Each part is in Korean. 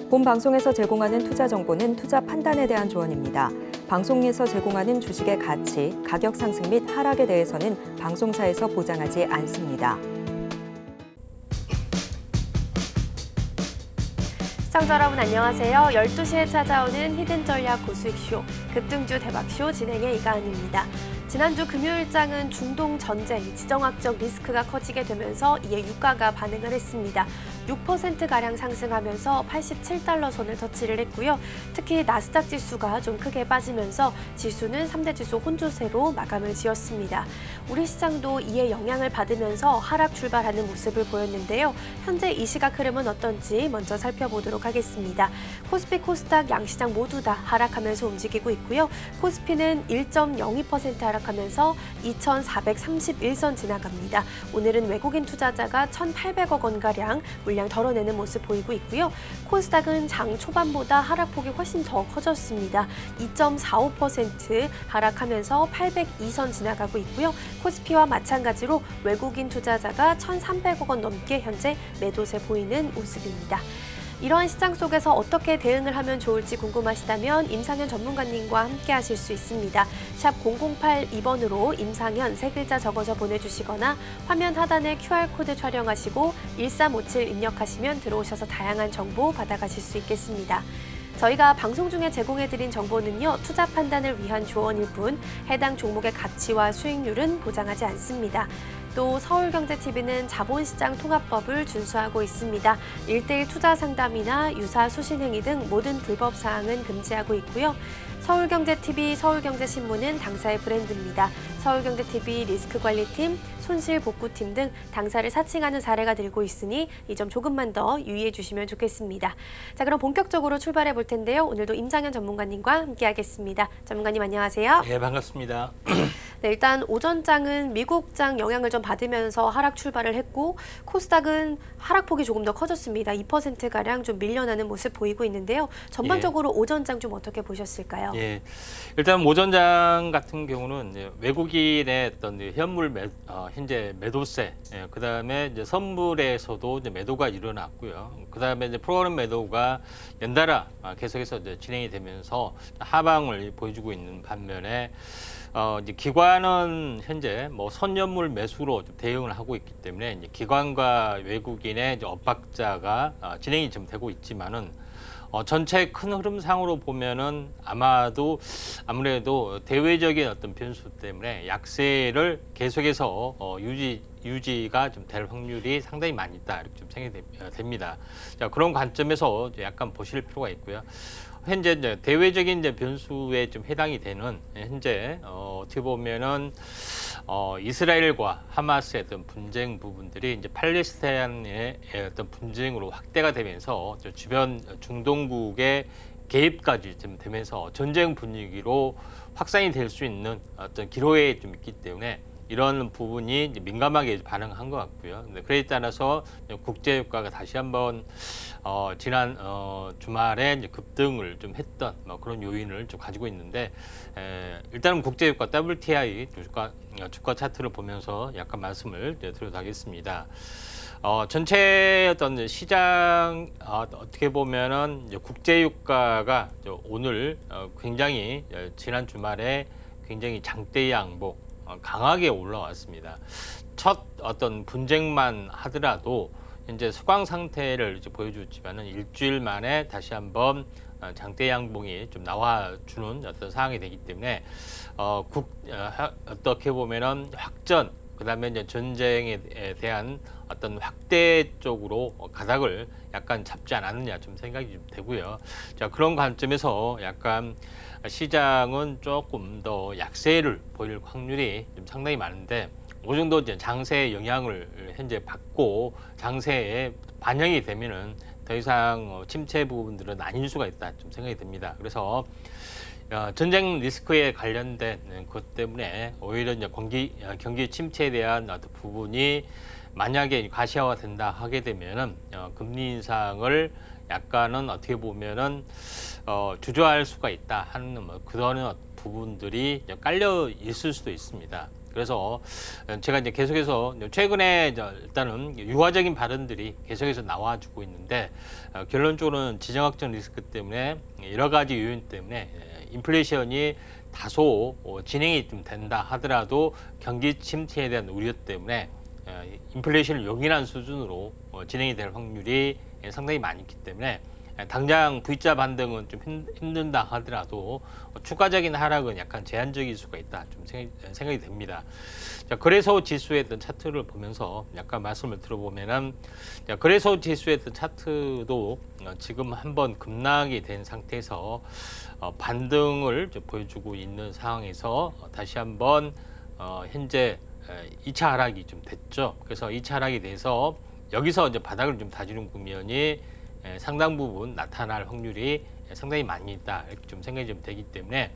본 방송에서 제공하는 투자 정보는 투자 판단에 대한 조언입니다. 방송에서 제공하는 주식의 가치, 가격 상승 및 하락에 대해서는 방송사에서 보장하지 않습니다. 시청자 여러분 안녕하세요. 12시에 찾아오는 히든 전략 고수익쇼, 급등주 대박쇼 진행의 이가은입니다. 지난주 금요일장은 중동 전쟁, 지정학적 리스크가 커지게 되면서 이에 유가가 반응을 했습니다. 6%가량 상승하면서 87달러 선을 터치를 했고요. 특히 나스닥 지수가 좀 크게 빠지면서 지수는 3대 지수 혼조세로 마감을 지었습니다. 우리 시장도 이에 영향을 받으면서 하락 출발하는 모습을 보였는데요. 현재 이 시각 흐름은 어떤지 먼저 살펴보도록 하겠습니다. 코스피, 코스닥 양시장 모두 다 하락하면서 움직이고 있고요. 코스피는 1.02% 하락하면서 2,431선 지나갑니다. 오늘은 외국인 투자자가 1,800억 원가량 물량 덜어내는 모습 보이고 있고요. 코스닥은 장 초반보다 하락폭이 훨씬 더 커졌습니다. 2.45% 하락하면서 802선 지나가고 있고요. 코스피와 마찬가지로 외국인 투자자가 1,300억 원 넘게 현재 매도세 보이는 모습입니다. 이러한 시장 속에서 어떻게 대응을 하면 좋을지 궁금하시다면 임상현 전문가님과 함께 하실 수 있습니다. 샵 0082번으로 임상현 세 글자 적어서 보내주시거나 화면 하단에 QR코드 촬영하시고 1357 입력하시면 들어오셔서 다양한 정보 받아가실 수 있겠습니다. 저희가 방송 중에 제공해드린 정보는요, 투자 판단을 위한 조언일 뿐 해당 종목의 가치와 수익률은 보장하지 않습니다. 또 서울경제TV는 자본시장 통합법을 준수하고 있습니다. 1:1 투자 상담이나 유사 수신행위 등 모든 불법 사항은 금지하고 있고요. 서울경제TV, 서울경제신문은 당사의 브랜드입니다. 서울경제TV 리스크관리팀, 손실복구팀 등 당사를 사칭하는 사례가 늘고 있으니 이 점 조금만 더 유의해 주시면 좋겠습니다. 자, 그럼 본격적으로 출발해 볼 텐데요. 오늘도 임상현 전문가님과 함께하겠습니다. 전문가님 안녕하세요. 네, 반갑습니다. 네, 일단 오전장은 미국장 영향을 좀 받으면서 하락 출발을 했고 코스닥은 하락폭이 조금 더 커졌습니다. 2%가량 좀 밀려나는 모습 보이고 있는데요. 전반적으로 오전장 좀 어떻게 보셨을까요? 예, 일단 오전장 같은 경우는 이제 외국인의 어떤 현물 현재 매도세, 그다음에 이제 선물에서도 이제 매도가 일어났고요. 그다음에 이제 프로그램 매도가 연달아 계속해서 이제 진행이 되면서 하방을 보여주고 있는 반면에 이제 기관은 현재 뭐 선연물 매수로 좀 대응을 하고 있기 때문에 이제 기관과 외국인의 이제 엇박자가 진행이 좀 되고 있지만은 전체 큰 흐름상으로 보면은 아무래도 대외적인 어떤 변수 때문에 약세를 계속해서 유지가 좀 될 확률이 상당히 많이 있다 이렇게 좀 생각이 됩니다. 자, 그런 관점에서 약간 보실 필요가 있고요. 현재 이제 대외적인 이제 변수에 좀 해당이 되는 현재 어떻게 보면은 이스라엘과 하마스의 어떤 분쟁 부분들이 이제 팔레스타인의 어떤 분쟁으로 확대가 되면서 주변 중동국의 개입까지 좀 되면서 전쟁 분위기로 확산이 될 수 있는 어떤 기로에 좀 있기 때문에 이런 부분이 이제 민감하게 반응한 것 같고요. 그에 따라서 국제유가가 다시 한번 지난 주말에 이제 급등을 좀 했던 그런 요인을 좀 가지고 있는데 일단은 국제유가 WTI 주가 차트를 보면서 약간 말씀을 드려도 하겠습니다. 전체 어떤 시장 어떻게 보면은 이제 국제유가가 오늘 굉장히 지난 주말에 굉장히 장대 양봉 강하게 올라왔습니다. 첫 어떤 분쟁만 하더라도 현재 수강 상태를 이제 보여줬지만은 일주일 만에 다시 한번 장대 양봉이 좀 나와주는 어떤 상황이 되기 때문에 어떻게 보면은 확전, 그다음에 이제 전쟁에 대한 어떤 확대 쪽으로 가닥을 약간 잡지 않았느냐 좀 생각이 좀 되고요. 자, 그런 관점에서 약간 시장은 조금 더 약세를 보일 확률이 좀 상당히 많은데 어느 정도 이제 장세의 영향을 현재 받고 장세에 반영이 되면은 더 이상 침체 부분들은 아닐 수가 있다 좀 생각이 듭니다. 그래서 전쟁 리스크에 관련된 것 때문에 오히려 이제 경기 침체에 대한 어떤 부분이 만약에 가시화가 된다 하게 되면은 금리 인상을 약간은 어떻게 보면은 주저할 수가 있다 하는 그런 부분들이 깔려 있을 수도 있습니다. 그래서 제가 이제 계속해서 최근에 일단은 유화적인 발언들이 계속해서 나와주고 있는데 결론적으로는 지정학적 리스크 때문에 여러 가지 요인 때문에 인플레이션이 다소 진행이 좀 된다 하더라도 경기 침체에 대한 우려 때문에 인플레이션을 용인한 수준으로 진행이 될 확률이 상당히 많이 있기 때문에 당장 V자 반등은 좀 힘든다 하더라도 추가적인 하락은 약간 제한적일 수가 있다 좀 생각이 됩니다. 자, 거래소 지수의 어떤 차트를 보면서 약간 말씀을 들어보면은 거래소 지수의 어떤 차트도 지금 한번 급락이 된 상태에서 반등을 보여주고 있는 상황에서 다시 한번 현재 2차 하락이 좀 됐죠. 그래서 2차 하락이 돼서 여기서 이제 바닥을 좀 다지는 국면이 상당 부분 나타날 확률이 상당히 많이 있다 이렇게 좀 생각이 좀 되기 때문에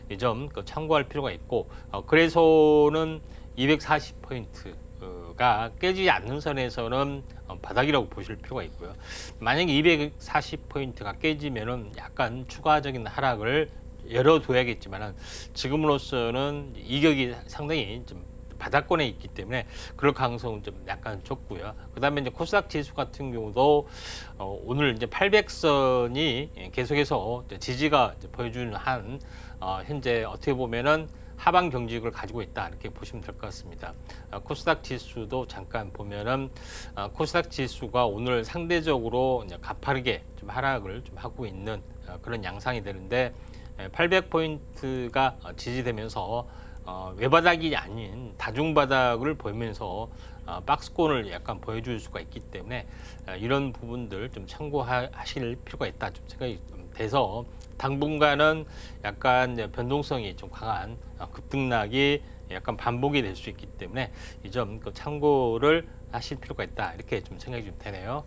이 점 참고할 필요가 있고 거래소는 240포인트가 깨지지 않는 선에서는 바닥이라고 보실 필요가 있고요. 만약에 240포인트가 깨지면은 약간 추가적인 하락을 열어둬야겠지만은 지금으로서는 이격이 상당히 좀 바닥권에 있기 때문에 그럴 가능성은 좀 약간 적고요. 그다음에 이제 코스닥 지수 같은 경우도 오늘 이제 800선이 계속해서 지지가 보여주는 한 현재 어떻게 보면은 하방 경직을 가지고 있다 이렇게 보시면 될 것 같습니다. 코스닥 지수도 잠깐 보면은 코스닥 지수가 오늘 상대적으로 이제 가파르게 좀 하락을 좀 하고 있는 그런 양상이 되는데 800포인트가 지지되면서 외바닥이 아닌 다중바닥을 보이면서 박스권을 약간 보여줄 수가 있기 때문에 이런 부분들 좀 참고하실 필요가 있다 좀 생각이 좀 돼서 당분간은 약간 변동성이 좀 강한 급등락이 약간 반복이 될 수 있기 때문에 이 점 참고를 하실 필요가 있다 이렇게 좀 생각이 좀 되네요.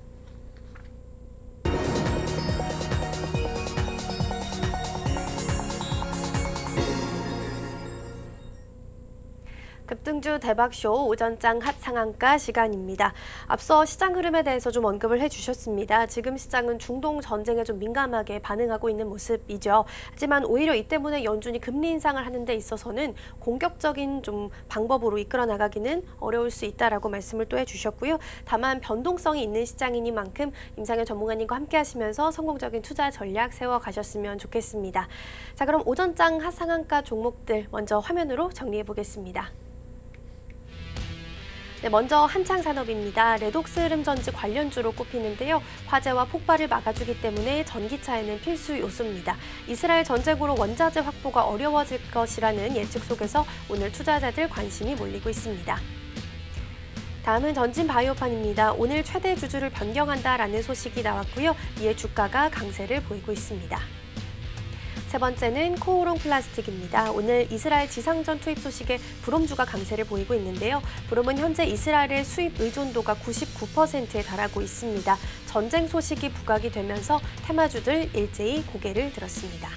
급등주 대박쇼 오전장 핫 상한가 시간입니다. 앞서 시장 흐름에 대해서 좀 언급을 해주셨습니다. 지금 시장은 중동 전쟁에 좀 민감하게 반응하고 있는 모습이죠. 하지만 오히려 이 때문에 연준이 금리 인상을 하는 데 있어서는 공격적인 좀 방법으로 이끌어 나가기는 어려울 수 있다라고 말씀을 또 해주셨고요. 다만 변동성이 있는 시장이니만큼 임상현 전문가님과 함께 하시면서 성공적인 투자 전략 세워가셨으면 좋겠습니다. 자, 그럼 오전장 핫 상한가 종목들 먼저 화면으로 정리해 보겠습니다. 네, 먼저 한창산업입니다. 레독스 흐름전지 관련주로 꼽히는데요. 화재와 폭발을 막아주기 때문에 전기차에는 필수 요소입니다. 이스라엘 전쟁으로 원자재 확보가 어려워질 것이라는 예측 속에서 오늘 투자자들 관심이 몰리고 있습니다. 다음은 전진바이오판입니다. 오늘 최대 주주를 변경한다라는 소식이 나왔고요. 이에 주가가 강세를 보이고 있습니다. 세 번째는 코오롱 플라스틱입니다. 오늘 이스라엘 지상전 투입 소식에 브롬주가 강세를 보이고 있는데요. 브롬은 현재 이스라엘의 수입 의존도가 99%에 달하고 있습니다. 전쟁 소식이 부각이 되면서 테마주들 일제히 고개를 들었습니다.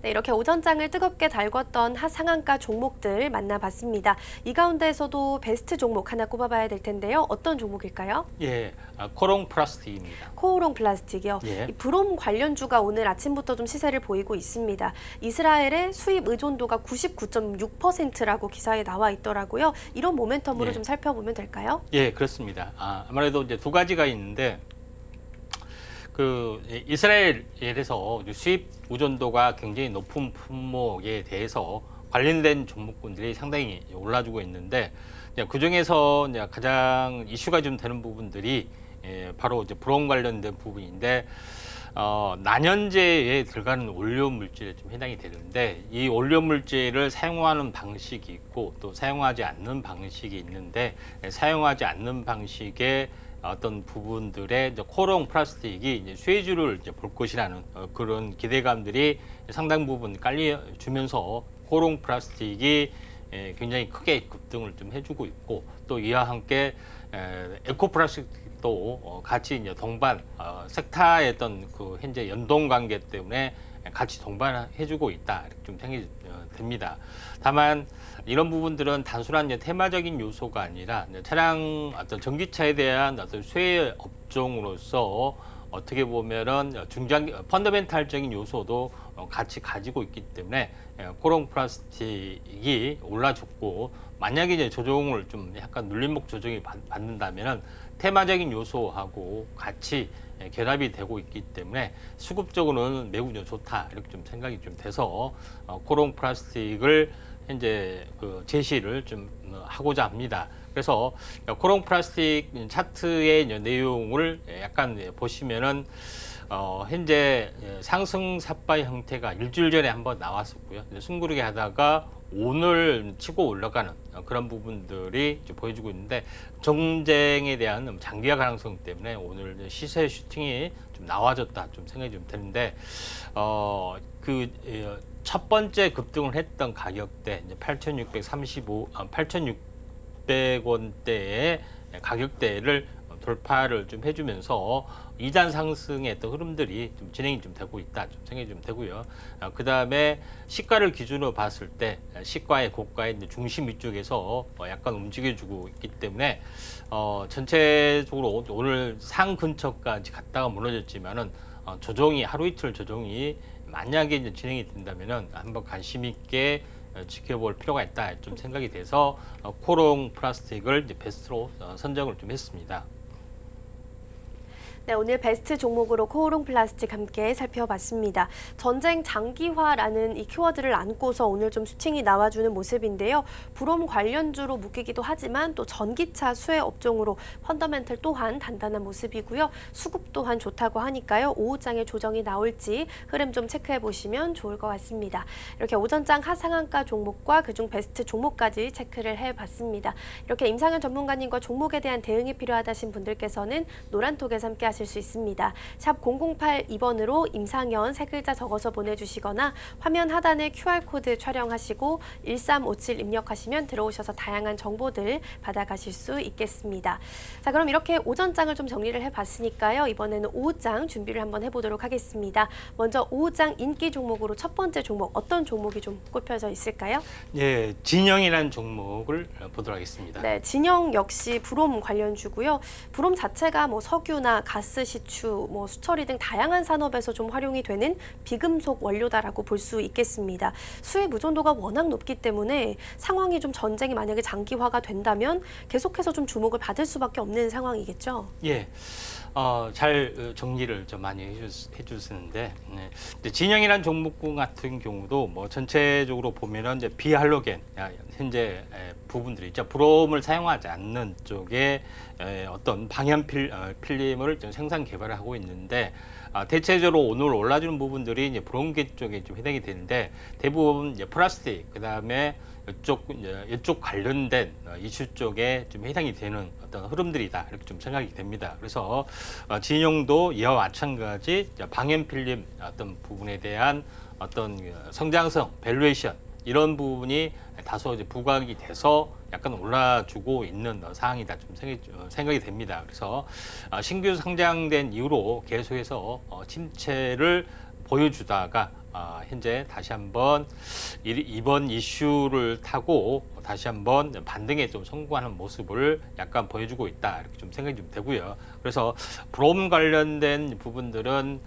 네, 이렇게 오전장을 뜨겁게 달궜던 핫상한가 종목들 만나봤습니다. 이 가운데에서도 베스트 종목 하나 꼽아봐야 될 텐데요. 어떤 종목일까요? 예, 코롱 플라스틱입니다. 코오롱 플라스틱이요. 예. 이 브롬 관련주가 오늘 아침부터 좀 시세를 보이고 있습니다. 이스라엘의 수입 의존도가 99.6%라고 기사에 나와 있더라고요. 이런 모멘텀으로 예. 좀 살펴보면 될까요? 예, 그렇습니다. 아무래도 이제 두 가지가 있는데 이스라엘에서 수입 의존도가 굉장히 높은 품목에 대해서 관련된 종목군들이 상당히 올라주고 있는데 그 중에서 가장 이슈가 좀 되는 부분들이 바로 이제 브롬 관련된 부분인데 난연제에 들어가는 원료 물질에 좀 해당이 되는데 이 원료 물질을 사용하는 방식이 있고 또 사용하지 않는 방식이 있는데 사용하지 않는 방식의 어떤 부분들의 코롱 플라스틱이 이제 수혜주를 이제 볼 것이라는 그런 기대감들이 상당 부분 깔려주면서 코롱 플라스틱이 굉장히 크게 급등을 좀 해주고 있고 또 이와 함께 에코 플라스틱도 같이 이제 동반 섹타의 어떤 그 현재 연동 관계 때문에 같이 동반해주고 있다 이렇게 좀 생각이 됩니다. 다만 이런 부분들은 단순한 이제 테마적인 요소가 아니라 차량 어떤 전기차에 대한 어떤 수혜 업종으로서 어떻게 보면은 펀더멘탈적인 요소도 같이 가지고 있기 때문에 코롱 플라스틱이 올라줬고, 만약에 이제 조정을 좀 약간 눌림목 조정이 받는다면은 테마적인 요소하고 같이 결합이 되고 있기 때문에 수급적으로는 매우 좋다, 이렇게 좀 생각이 좀 돼서 코롱 플라스틱을 현재 그 제시를 좀 하고자 합니다. 그래서 코롱 플라스틱 차트의 내용을 약간 보시면은 현재 상승 삿바 형태가 일주일 전에 한번 나왔었고요. 숨고르게 하다가 오늘 치고 올라가는 그런 부분들이 보여주고 있는데, 정쟁에 대한 장기화 가능성 때문에 오늘 시세 슈팅이 좀 나와졌다, 좀 생각이 좀 드는데, 첫 번째 급등을 했던 가격대 8,600원대의 가격대를 돌파를 좀 해주면서 2단 상승의 어떤 흐름들이 좀 진행이 좀 되고 있다, 좀 생각이 좀 되고요. 그 다음에 시가를 기준으로 봤을 때 시가의 고가의 중심 위쪽에서 약간 움직여주고 있기 때문에 전체적으로 오늘 상 근처까지 갔다가 무너졌지만은 조정이 하루 이틀 조정이 만약에 이제 진행이 된다면은 한번 관심 있게 지켜볼 필요가 있다, 좀 생각이 돼서 코롱 플라스틱을 이제 베스트로 선정을 좀 했습니다. 네, 오늘 베스트 종목으로 코오롱 플라스틱 함께 살펴봤습니다. 전쟁 장기화라는 이 키워드를 안고서 오늘 좀 슈팅이 나와주는 모습인데요. 브롬 관련주로 묶이기도 하지만 또 전기차 수혜 업종으로 펀더멘털 또한 단단한 모습이고요. 수급 또한 좋다고 하니까요. 오후장에 조정이 나올지 흐름 좀 체크해 보시면 좋을 것 같습니다. 이렇게 오전장 하상한가 종목과 그중 베스트 종목까지 체크를 해봤습니다. 이렇게 임상현 전문가님과 종목에 대한 대응이 필요하다신 분들께서는 노란톡에서 함께 하실 수 있습니다. 샵 0082번으로 임상현 세 글자 적어서 보내주시거나 화면 하단에 QR코드 촬영하시고 1357 입력하시면 들어오셔서 다양한 정보들 받아가실 수 있겠습니다. 자, 그럼 이렇게 오전장을 좀 정리를 해봤으니까요. 이번에는 오후장 준비를 한번 해보도록 하겠습니다. 먼저 오후장 인기 종목으로 첫 번째 종목, 어떤 종목이 좀 꼽혀져 있을까요? 예, 진영이라는 종목을 보도록 하겠습니다. 네, 진영 역시 브롬 관련주고요. 브롬 자체가 뭐 석유나 가스, 시추, 뭐 수처리 등 다양한 산업에서 좀 활용이 되는 비금속 원료다라고 볼 수 있겠습니다. 수혜 의존도가 워낙 높기 때문에 상황이 좀 전쟁이 만약에 장기화가 된다면 계속해서 좀 주목을 받을 수밖에 없는 상황이겠죠. 예. 잘 정리를 좀 많이 해주시는데, 진영이라는 종목군 같은 경우도 뭐 전체적으로 보면은 이제 비할로겐 현재 부분들이 있죠. 브롬을 사용하지 않는 쪽에 어떤 방연 필름을 좀 생산 개발을 하고 있는데, 대체적으로 오늘 올라주는 부분들이 이제 브롬계 쪽에 좀 해당이 되는데, 대부분 이제 플라스틱, 그 다음에 이쪽 관련된 이슈 쪽에 좀 해당이 되는 어떤 흐름들이다, 이렇게 좀 생각이 됩니다. 그래서 진영도 이와 마찬가지 방연 필름 어떤 부분에 대한 어떤 성장성, 밸류에이션 이런 부분이 다소 이제 부각이 돼서 약간 올라주고 있는 상황이다, 좀 생각이 됩니다. 그래서 신규 상장된 이후로 계속해서 침체를 보여주다가 현재 다시 한번 이번 이슈를 타고 다시 한번 반등에 좀 성공하는 모습을 약간 보여주고 있다, 이렇게 좀 생각이 좀 되고요. 그래서 브롬 관련된 부분들은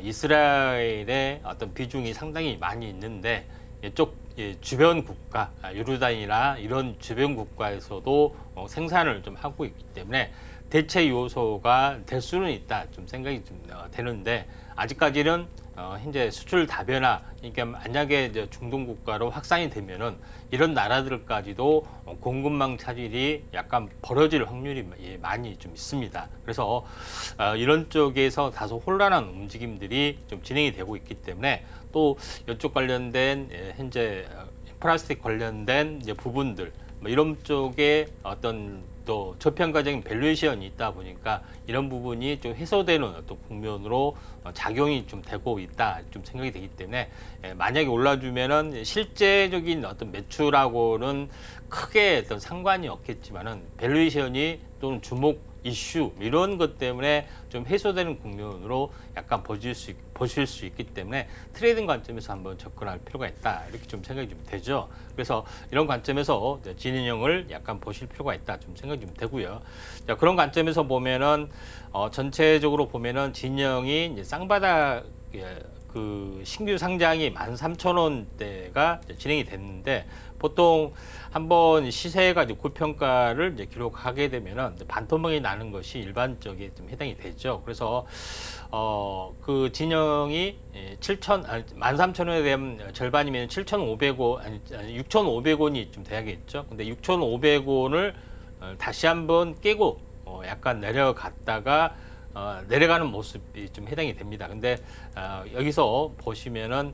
이스라엘의 어떤 비중이 상당히 많이 있는데, 이쪽 주변 국가, 요르단이나 이런 주변 국가에서도 생산을 좀 하고 있기 때문에 대체 요소가 될 수는 있다, 좀 생각이 좀 되는데, 아직까지는 현재 수출 다변화, 그러니까 만약에 이제 중동 국가로 확산이 되면은 이런 나라들까지도 공급망 차질이 약간 벌어질 확률이 많이 좀 있습니다. 그래서 이런 쪽에서 다소 혼란한 움직임들이 좀 진행이 되고 있기 때문에, 또 이쪽 관련된 현재 플라스틱 관련된 이제 부분들, 뭐 이런 쪽에 어떤 또 저평가적인 밸류에이션이 있다 보니까 이런 부분이 좀 해소되는 어떤 국면으로 작용이 좀 되고 있다, 좀 생각이 되기 때문에, 만약에 올라주면은 실제적인 어떤 매출하고는 크게 어떤 상관이 없겠지만은 밸류에이션이 또는 주목 이슈 이런 것 때문에 좀 해소되는 국면으로 약간 보실 수 있기 때문에 트레이딩 관점에서 한번 접근할 필요가 있다, 이렇게 좀 생각이 좀 되죠. 그래서 이런 관점에서 진영을 약간 보실 필요가 있다, 좀 생각이 좀 되고요. 자, 그런 관점에서 보면은 전체적으로 보면은 진영이 이제 쌍바닥 그 신규 상장이 13,000원대가 진행이 됐는데 보통 한번 시세가 고평가를 이제 기록하게 되면은 반토막이 나는 것이 일반적인 좀 해당이 되죠. 그래서 그 진영이 13,000원에 대한 절반이면 7,500원 아니 6,500원이 좀 돼야겠죠. 근데 6,500원을 다시 한번 깨고 약간 내려갔다가 내려가는 모습이 좀 해당이 됩니다. 근데 여기서 보시면은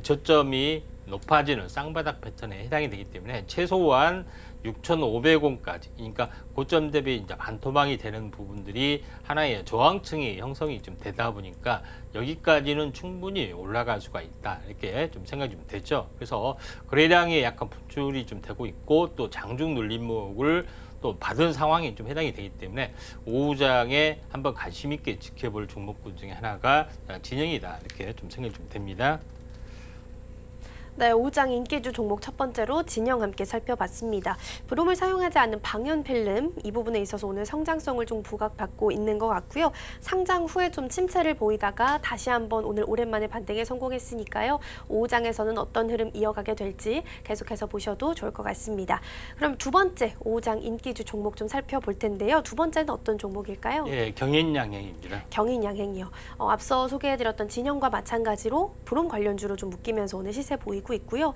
저점이 높아지는 쌍바닥 패턴에 해당이 되기 때문에 최소한 6,500원까지, 그러니까 고점 대비 이제 반토막이 되는 부분들이 하나의 저항층이 형성이 좀 되다 보니까 여기까지는 충분히 올라갈 수가 있다, 이렇게 좀 생각이 좀 되죠. 그래서 거래량이 약간 분출이 좀 되고 있고 또 장중 눌림목을 또 받은 상황이 좀 해당이 되기 때문에 오후장에 한번 관심 있게 지켜볼 종목군 중에 하나가 진영이다, 이렇게 좀 생각이 좀 됩니다. 네, 오후장 인기주 종목 첫 번째로 진영 함께 살펴봤습니다. 브롬을 사용하지 않는 방연 필름, 이 부분에 있어서 오늘 성장성을 좀 부각받고 있는 것 같고요. 상장 후에 좀 침체를 보이다가 다시 한번 오늘 오랜만에 반등에 성공했으니까요. 오후장에서는 어떤 흐름 이어가게 될지 계속해서 보셔도 좋을 것 같습니다. 그럼 두 번째 오후장 인기주 종목 좀 살펴볼 텐데요. 두 번째는 어떤 종목일까요? 예, 경인양행입니다. 경인양행이요. 앞서 소개해드렸던 진영과 마찬가지로 브롬 관련주로 좀 묶이면서 오늘 시세 보이고 있고요.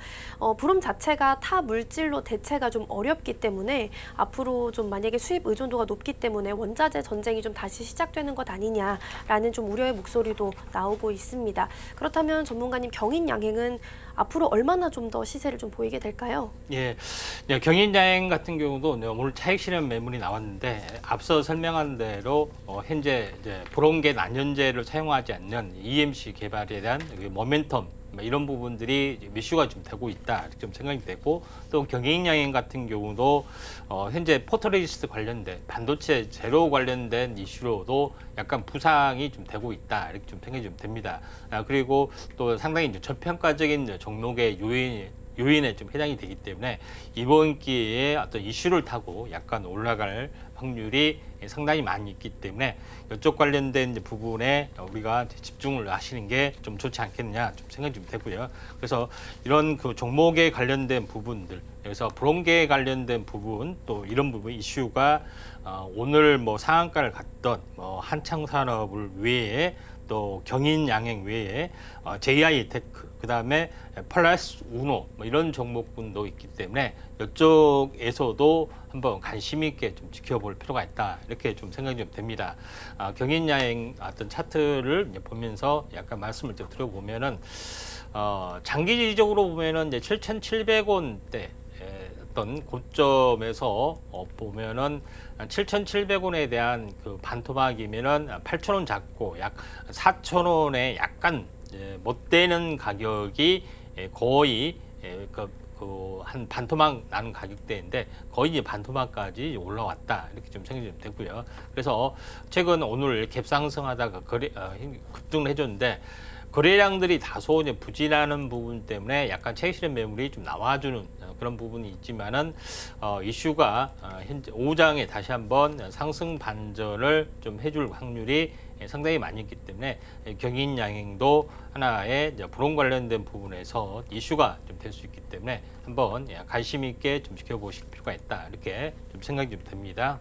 브롬 자체가 타 물질로 대체가 좀 어렵기 때문에 앞으로 좀 만약에 수입 의존도가 높기 때문에 원자재 전쟁이 좀 다시 시작되는 것 아니냐라는 좀 우려의 목소리도 나오고 있습니다. 그렇다면 전문가님, 경인양행은 앞으로 얼마나 좀 더 시세를 좀 보이게 될까요? 예, 경인양행 같은 경우도 오늘 차익 실현 매물이 나왔는데 앞서 설명한 대로 현재 이제 브롬계 난연제를 사용하지 않는 EMC 개발에 대한 모멘텀, 이런 부분들이 이슈가 좀 되고 있다, 이렇게 좀 생각이 되고, 또 경인양행 같은 경우도 현재 포토레지스트 관련된 반도체 제로 관련된 이슈로도 약간 부상이 좀 되고 있다, 이렇게 좀 생각이 좀 됩니다. 그리고 또 상당히 이제 저평가적인 종목의 요인에 좀 해당이 되기 때문에 이번 기회에 어떤 이슈를 타고 약간 올라갈 확률이 상당히 많이 있기 때문에 이쪽 관련된 부분에 우리가 집중을 하시는 게 좀 좋지 않겠느냐, 좀 생각이 좀 되고요. 그래서 이런 그 종목에 관련된 부분들, 여기서 브롬계에 관련된 부분, 또 이런 부분 이슈가 오늘 뭐 상한가를 갔던 한창산업을 외에 또 경인양행 외에 JI테크, 그 다음에 플러스 우노, 이런 종목군도 있기 때문에 이쪽에서도 한번 관심 있게 좀 지켜볼 필요가 있다, 이렇게 좀 생각이 좀 됩니다. 경인양행 어떤 차트를 이제 보면서 약간 말씀을 좀 드려보면은 장기적으로 보면은 이제 7,700원대 어떤 고점에서 보면은 7,700원에 대한 그 반토막이면은 8,000원 잡고 약 4,000원에 약간 못 되는 가격이 거의 한 반토막 나는 가격대인데 거의 이제 반토막까지 올라왔다, 이렇게 좀 생각이 좀 되고요. 그래서 최근 오늘 갭상승하다가 급등을 해줬는데 거래량들이 다소 이제 부진하는 부분 때문에 약간 차익 실현 매물이 좀 나와주는 그런 부분이 있지만은 이슈가 현재 오후장에 다시 한번 상승 반전을 좀 해줄 확률이 상당히 많이 있기 때문에 경인양행도 하나의 브롬 관련된 부분에서 이슈가 좀 될 수 있기 때문에 한번 관심 있게 좀 지켜보실 필요가 있다, 이렇게 좀 생각이 좀 됩니다.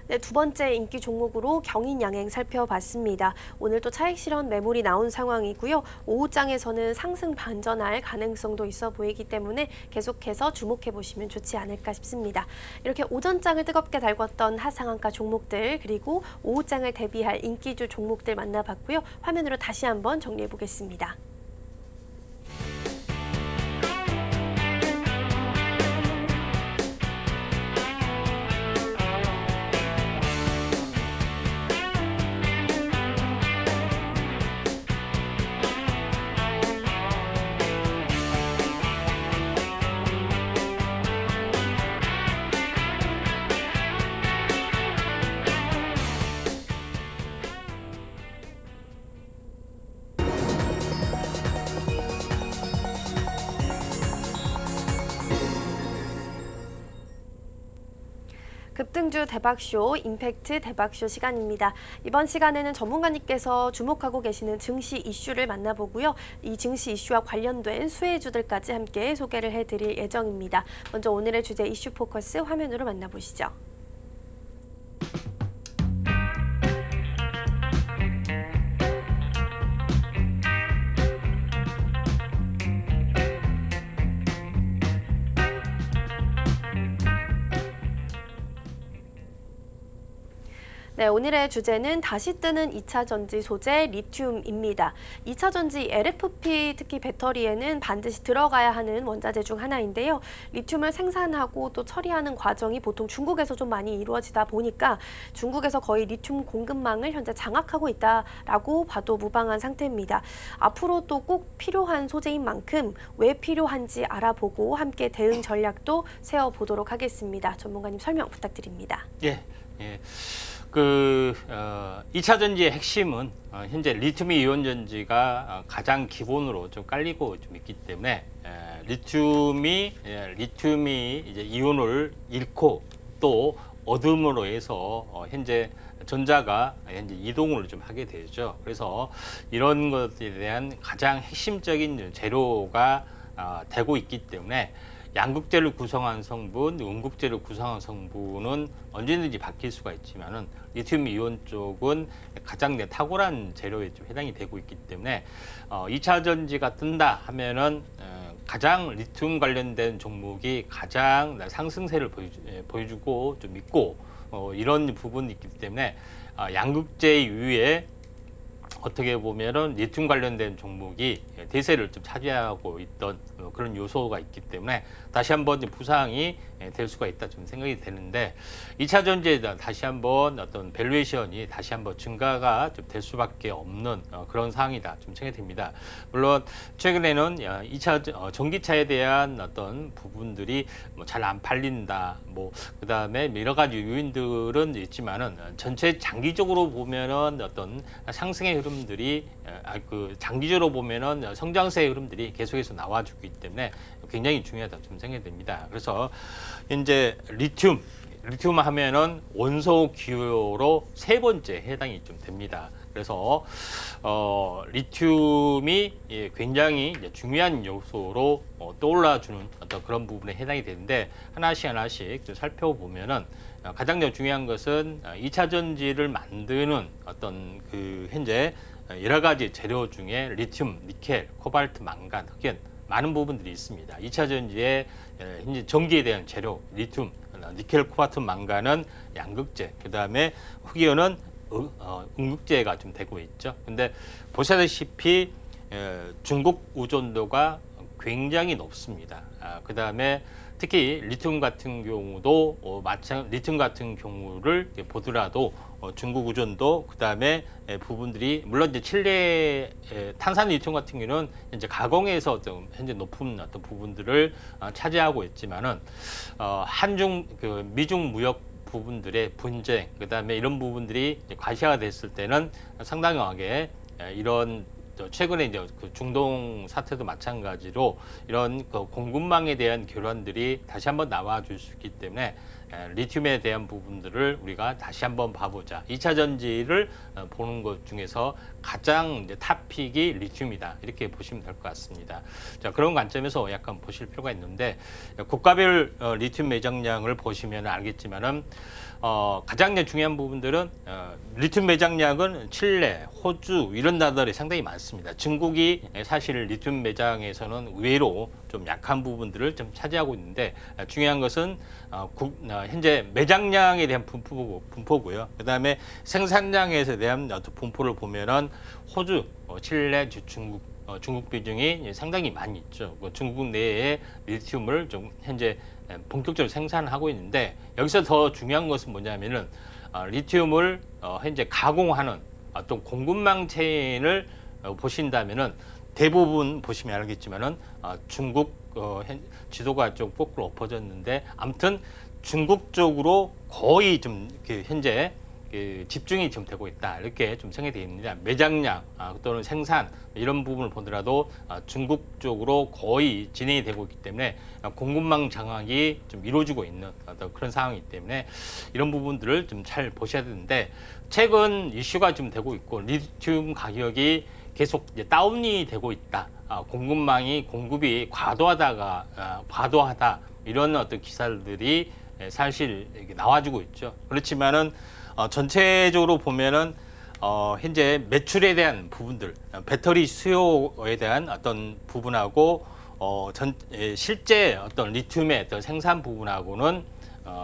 네, 두 번째 인기 종목으로 경인양행 살펴봤습니다. 오늘 또 차익 실현 매물이 나온 상황이고요. 오후장에서는 상승 반전할 가능성도 있어 보이기 때문에 계속해서 주목해 보시면 좋지 않을까 싶습니다. 이렇게 오전장을 뜨겁게 달궜던 하상한가 종목들, 그리고 오후장을 대비할 인기주 종목들 만나봤고요. 화면으로 다시 한번 정리해 보겠습니다. 급등주 대박쇼, 임팩트 대박쇼 시간입니다. 이번 시간에는 전문가님께서 주목하고 계시는 증시 이슈를 만나보고요. 이 증시 이슈와 관련된 수혜주들까지 함께 소개를 해드릴 예정입니다. 먼저 오늘의 주제 이슈 포커스 화면으로 만나보시죠. 네, 오늘의 주제는 다시 뜨는 2차 전지 소재 리튬입니다. 2차 전지 LFP 특히 배터리에는 반드시 들어가야 하는 원자재 중 하나인데요. 리튬을 생산하고 또 처리하는 과정이 보통 중국에서 좀 많이 이루어지다 보니까 중국에서 거의 리튬 공급망을 현재 장악하고 있다라고 봐도 무방한 상태입니다. 앞으로 또 꼭 필요한 소재인 만큼 왜 필요한지 알아보고 함께 대응 전략도 세워보도록 하겠습니다. 전문가님 설명 부탁드립니다. 예. 2차 전지의 핵심은 현재 리튬 이온 전지가 가장 기본으로 좀 깔리고 좀 있기 때문에 리튬이 이제 이온을 잃고 또 얻음으로 해서 현재 전자가 현재 이동을 좀 하게 되죠. 그래서 이런 것에 대한 가장 핵심적인 재료가 되고 있기 때문에 양극재를 구성한 성분, 음극재를 구성한 성분은 언제든지 바뀔 수가 있지만은 리튬 이온 쪽은 가장 탁월한 재료에 좀 해당이 되고 있기 때문에 2차 전지가 뜬다 하면은 가장 리튬 관련된 종목이 가장 상승세를 보여주고 좀 있고 이런 부분이 있기 때문에 양극재 이후에 어떻게 보면은 리튬 관련된 종목이 대세를 좀 차지하고 있던 그런 요소가 있기 때문에 다시 한번 부상이 될 수가 있다 좀 생각이 되는데 2차 전지에 다시 한번 어떤 밸류에이션이 다시 한번 증가가 좀 될 수밖에 없는 그런 상황이다 좀 생각이 됩니다. 물론 최근에는 2차 전기차에 대한 어떤 부분들이 잘 안 팔린다, 그다음에 여러 가지 요인들은 있지만은 전체 장기적으로 보면은 어떤 상승의 흐름들이 장기적으로 보면은 성장세의 흐름들이 계속해서 나와주기 때문에 굉장히 중요하다 좀 생각이 됩니다. 그래서 현재 리튬 하면은 원소 기호로 세 번째 해당이 좀 됩니다. 그래서 리튬이 굉장히 이제 중요한 요소로 떠올라주는 어떤 그런 부분에 해당이 되는데 하나씩 좀 살펴보면은 가장 중요한 것은 2차 전지를 만드는 어떤 현재 여러 가지 재료 중에 리튬, 니켈, 코발트, 망간, 흑연 많은 부분들이 있습니다. 2차 전지의 현재 전기에 대한 재료, 리튬, 니켈, 코발트, 망간은 양극재, 그 다음에 흑연은 음극재가 좀 되고 있죠. 근데 보시다시피 중국 의존도가 굉장히 높습니다. 그 다음에 특히 리튬 같은 경우도 리튬 같은 경우를 보더라도 중국 의존도 그 다음에 부분들이 물론 이제 칠레 탄산 리튬 같은 경우는 이제 가공에서 좀 현재 높은 어떤 부분들을 차지하고 있지만은 미중 무역 부분들의 분쟁, 그 다음에 이런 부분들이 과시화가 됐을 때는 상당하게 이런 최근에 이제 중동 사태도 마찬가지로 이런 공급망에 대한 교란들이 다시 한번 나와줄 수 있기 때문에 리튬에 대한 부분들을 우리가 다시 한번 봐보자. 2차 전지를 보는 것 중에서 가장 이제 탑픽이 리튬이다. 이렇게 보시면 될 것 같습니다. 자, 그런 관점에서 약간 보실 필요가 있는데 국가별 리튬 매장량을 보시면 알겠지만은 가장 중요한 부분들은 리튬 매장량은 칠레, 호주 이런 나라들이 상당히 많습니다. 중국이 사실 리튬 매장에서는 의외로 좀 약한 부분들을 좀 차지하고 있는데 중요한 것은 현재 매장량에 대한 분포고요. 그 다음에 생산량에 대한 어떤 분포를 보면은 호주, 칠레, 중국 비중이 상당히 많이 있죠. 중국 내에 리튬을 좀 현재 본격적으로 생산하고 있는데 여기서 더 중요한 것은 뭐냐면은 리튬을 현재 가공하는 어떤 공급망 체인을 보신다면은 대부분 보시면 알겠지만은 중국 지도가 좀 거꾸로 엎어졌는데 아무튼 중국 쪽으로 거의 좀 현재 집중이 좀 되고 있다 이렇게 좀 생각이 됩니다. 매장량 또는 생산 이런 부분을 보더라도 중국 쪽으로 거의 진행이 되고 있기 때문에 공급망 장악이 좀 이루어지고 있는 어떤 그런 상황이기 때문에 이런 부분들을 좀 잘 보셔야 되는데 최근 이슈가 좀 되고 있고 리튬 가격이 계속 이제 다운이 되고 있다. 공급이 과도하다 이런 어떤 기사들이 사실 나와주고 있죠. 그렇지만은 전체적으로 보면은 현재 매출에 대한 부분들, 배터리 수요에 대한 어떤 부분하고 실제 어떤 리튬의 어떤 생산 부분하고는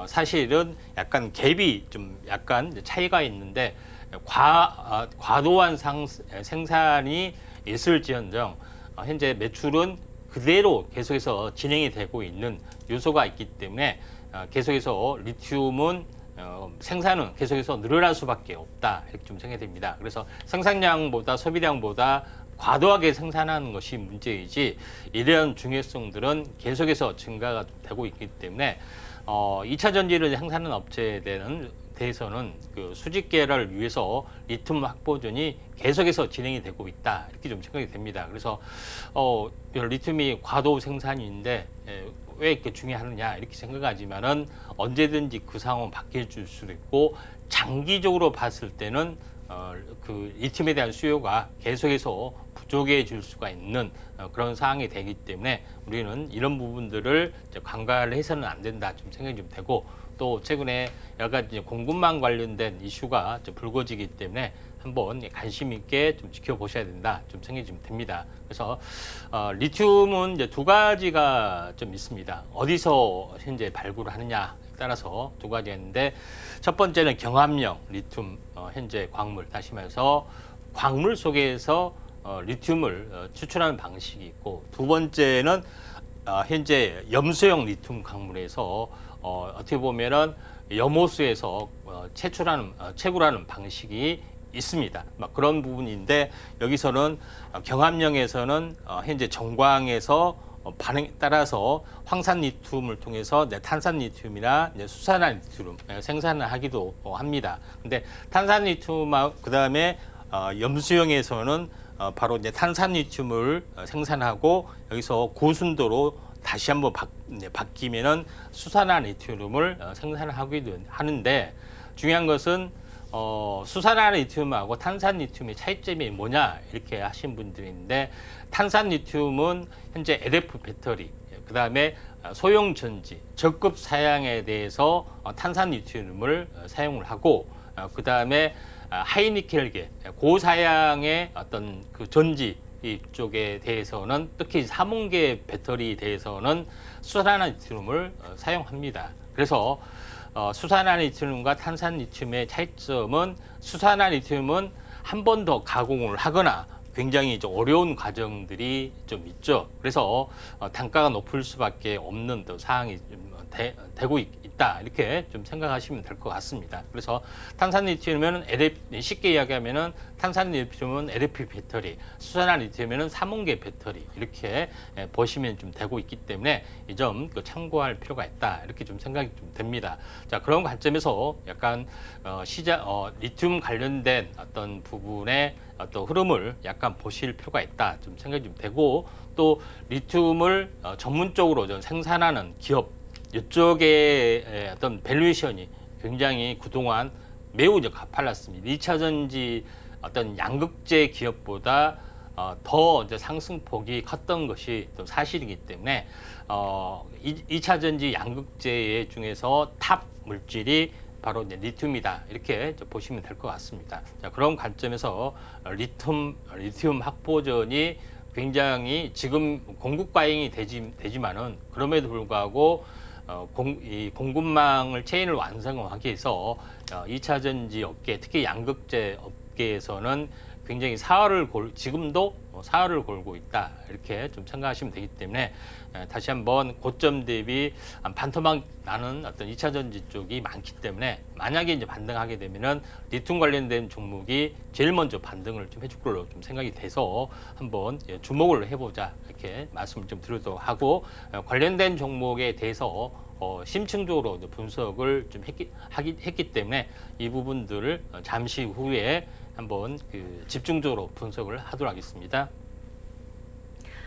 사실은 약간 갭이 좀 약간 차이가 있는데 과도한 생산이 있을지언정 현재 매출은 그대로 계속해서 진행이 되고 있는 요소가 있기 때문에 계속해서 리튬은 생산은 계속해서 늘어날 수밖에 없다 이렇게 좀 생각이 됩니다. 그래서 생산량보다 소비량보다 과도하게 생산하는 것이 문제이지 이런 중요성들은 계속해서 증가가 되고 있기 때문에 2차 전지를 생산하는 업체에 대해서는 그 수직계를 위해서 리튬 확보전이 계속해서 진행이 되고 있다 이렇게 좀 생각이 됩니다. 그래서 리튬이 과도 생산인데 왜 이렇게 중요하느냐 이렇게 생각하지만은 언제든지 그 상황은 바뀔 수도 있고 장기적으로 봤을 때는 그 리튬에 대한 수요가 계속해서 부족해질 수가 있는 그런 상황이 되기 때문에 우리는 이런 부분들을 간과를 해서는 안 된다 좀 생각이 좀 되고 또 최근에 여러 가지 공급망 관련된 이슈가 좀 불거지기 때문에 한번 관심 있게 좀 지켜보셔야 된다 좀 생각이 좀 됩니다. 그래서 리튬은 이제 두 가지가 좀 있습니다. 어디서 현재 발굴을 하느냐에 따라서 두 가지가 있는데 첫 번째는 경합형 리튬 현재 광물 다시 말해서 광물 속에서 리튬을 추출하는 방식이 있고 두 번째는 현재 염소형 리튬 광물에서 어떻게 보면은 염호수에서 채굴하는 방식이 있습니다. 막 그런 부분인데 여기서는 경합형에서는 현재 정광에서 반응에 따라서 황산 리튬을 통해서 탄산 리튬이나 수산화 리튬 생산을 하기도 합니다. 근데 탄산 리튬하고 그다음에 염수형에서는 바로 이제 탄산 리튬을 생산하고 여기서 고순도로 다시 한번 바뀌면은 수산화 리튬을 생산하기도 하는데 중요한 것은 수산화 리튬하고 탄산 리튬의 차이점이 뭐냐 이렇게 하신 분들이 있는데 탄산 리튬은 현재 LF 배터리 그 다음에 소형 전지 적급 사양에 대해서 탄산 리튬을 사용을 하고 그 다음에 하이니켈계 고사양의 어떤 그 전지 이쪽에 대해서는 특히 삼원계 배터리에 대해서는 수산화 리튬을 사용합니다. 그래서 수산화 리튬과 탄산 리튬의 차이점은 수산화 리튬은 한 번 더 가공을 하거나 굉장히 좀 어려운 과정들이 좀 있죠. 그래서 단가가 높을 수밖에 없는 또 상황이 되고 있다 이렇게 좀 생각하시면 될 것 같습니다. 그래서 탄산 리튬은 쉽게 이야기하면은 탄산 리튬은 LFP 배터리, 수산화 리튬은 삼원계 배터리 이렇게 보시면 좀 되고 있기 때문에 이 점 참고할 필요가 있다 이렇게 좀 생각이 좀 됩니다. 자 그런 관점에서 약간 리튬 관련된 어떤 부분의 어떤 흐름을 약간 보실 필요가 있다 좀 생각이 좀 되고 또 리튬을 전문적으로 좀 생산하는 기업 이쪽에 어떤 밸류에이션이 굉장히 그동안 매우 가팔랐습니다. 2차 전지 어떤 양극재 기업보다 더 이제 상승폭이 컸던 것이 또 사실이기 때문에 2차 전지 양극재 중에서 탑 물질이 바로 이제 리튬이다 이렇게 보시면 될 것 같습니다. 자, 그런 관점에서 리튬 확보전이 굉장히 지금 공급 과잉이 되지만은 그럼에도 불구하고 이 공급망을 체인을 완성하기 위해서 2차 전지 업계 특히 양극재 업계에서는 굉장히 지금도 사활을 걸고 있다 이렇게 좀 생각하시면 되기 때문에 다시 한번 고점 대비 반토막 나는 어떤 2차 전지 쪽이 많기 때문에 만약에 이제 반등하게 되면은 리튬 관련된 종목이 제일 먼저 반등을 좀 해줄 걸로 좀 생각이 돼서 한번 주목을 해보자 이렇게 말씀을 좀 드리도록 하고 관련된 종목에 대해서 심층적으로 분석을 좀 했기 때문에 이 부분들을 잠시 후에 한번 집중적으로 분석을 하도록 하겠습니다.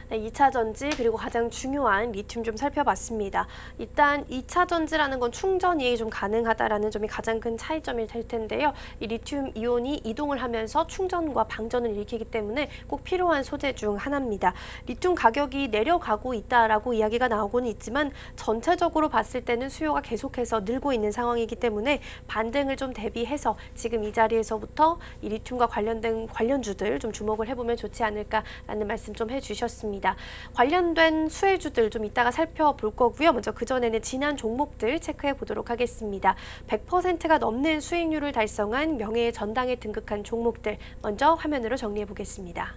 네, 2차 전지 그리고 가장 중요한 리튬 좀 살펴봤습니다. 일단 2차 전지라는 건 충전이 좀 가능하다라는 점이 가장 큰 차이점이 될 텐데요. 이 리튬 이온이 이동을 하면서 충전과 방전을 일으키기 때문에 꼭 필요한 소재 중 하나입니다. 리튬 가격이 내려가고 있다라고 이야기가 나오고는 있지만 전체적으로 봤을 때는 수요가 계속해서 늘고 있는 상황이기 때문에 반등을 좀 대비해서 지금 이 자리에서부터 이 리튬과 관련된 관련주들 좀 주목을 해보면 좋지 않을까라는 말씀 좀 해주셨습니다. 관련된 수혜주들 좀 이따가 살펴볼 거고요. 먼저 그전에는 지난 종목들 체크해 보도록 하겠습니다. 100%가 넘는 수익률을 달성한 명예의 전당에 등극한 종목들 먼저 화면으로 정리해 보겠습니다.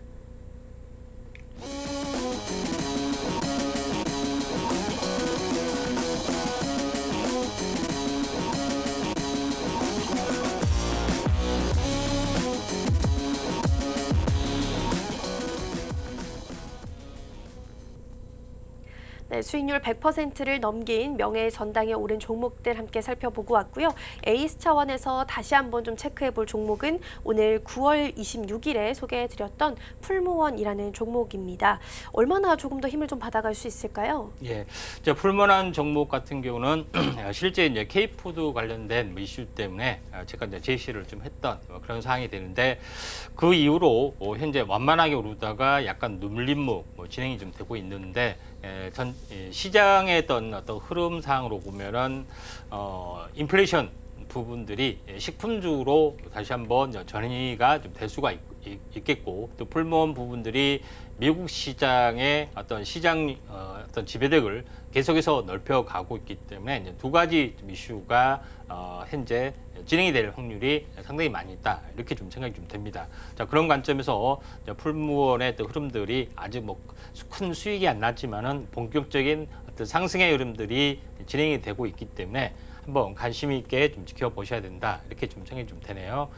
네, 수익률 100%를 넘긴 명예의 전당에 오른 종목들 함께 살펴보고 왔고요. 에이스 차원에서 다시 한번 좀 체크해볼 종목은 오늘 9월 26일에 소개해드렸던 풀무원이라는 종목입니다. 얼마나 조금 더 힘을 좀 받아갈 수 있을까요? 예, 풀무원 종목 같은 경우는 실제 이제 K푸드 관련된 이슈 때문에 제가 이제 제시를 좀 했던 그런 상황이 되는데 그 이후로 현재 완만하게 오르다가 약간 눌림목 진행이 좀 되고 있는데. 시장의 어떤 흐름상으로 보면은 인플레이션 부분들이 식품주로 다시 한번 전이가 좀 될 수가 있겠고 또 풀무원 부분들이 미국 시장의 어떤 시장 어떤 지배력을 계속해서 넓혀가고 있기 때문에 이제 두 가지 좀 이슈가 현재 진행이 될 확률이 상당히 많이 있다 이렇게 좀 생각이 좀 됩니다. 자, 그런 관점에서 풀무원의 또 흐름들이 아직 뭐 큰 수익이 안 났지만은 본격적인 어떤 상승의 흐름들이 진행이 되고 있기 때문에 한번 관심 있게 좀 지켜보셔야 된다 이렇게 좀 생각이 좀 되네요.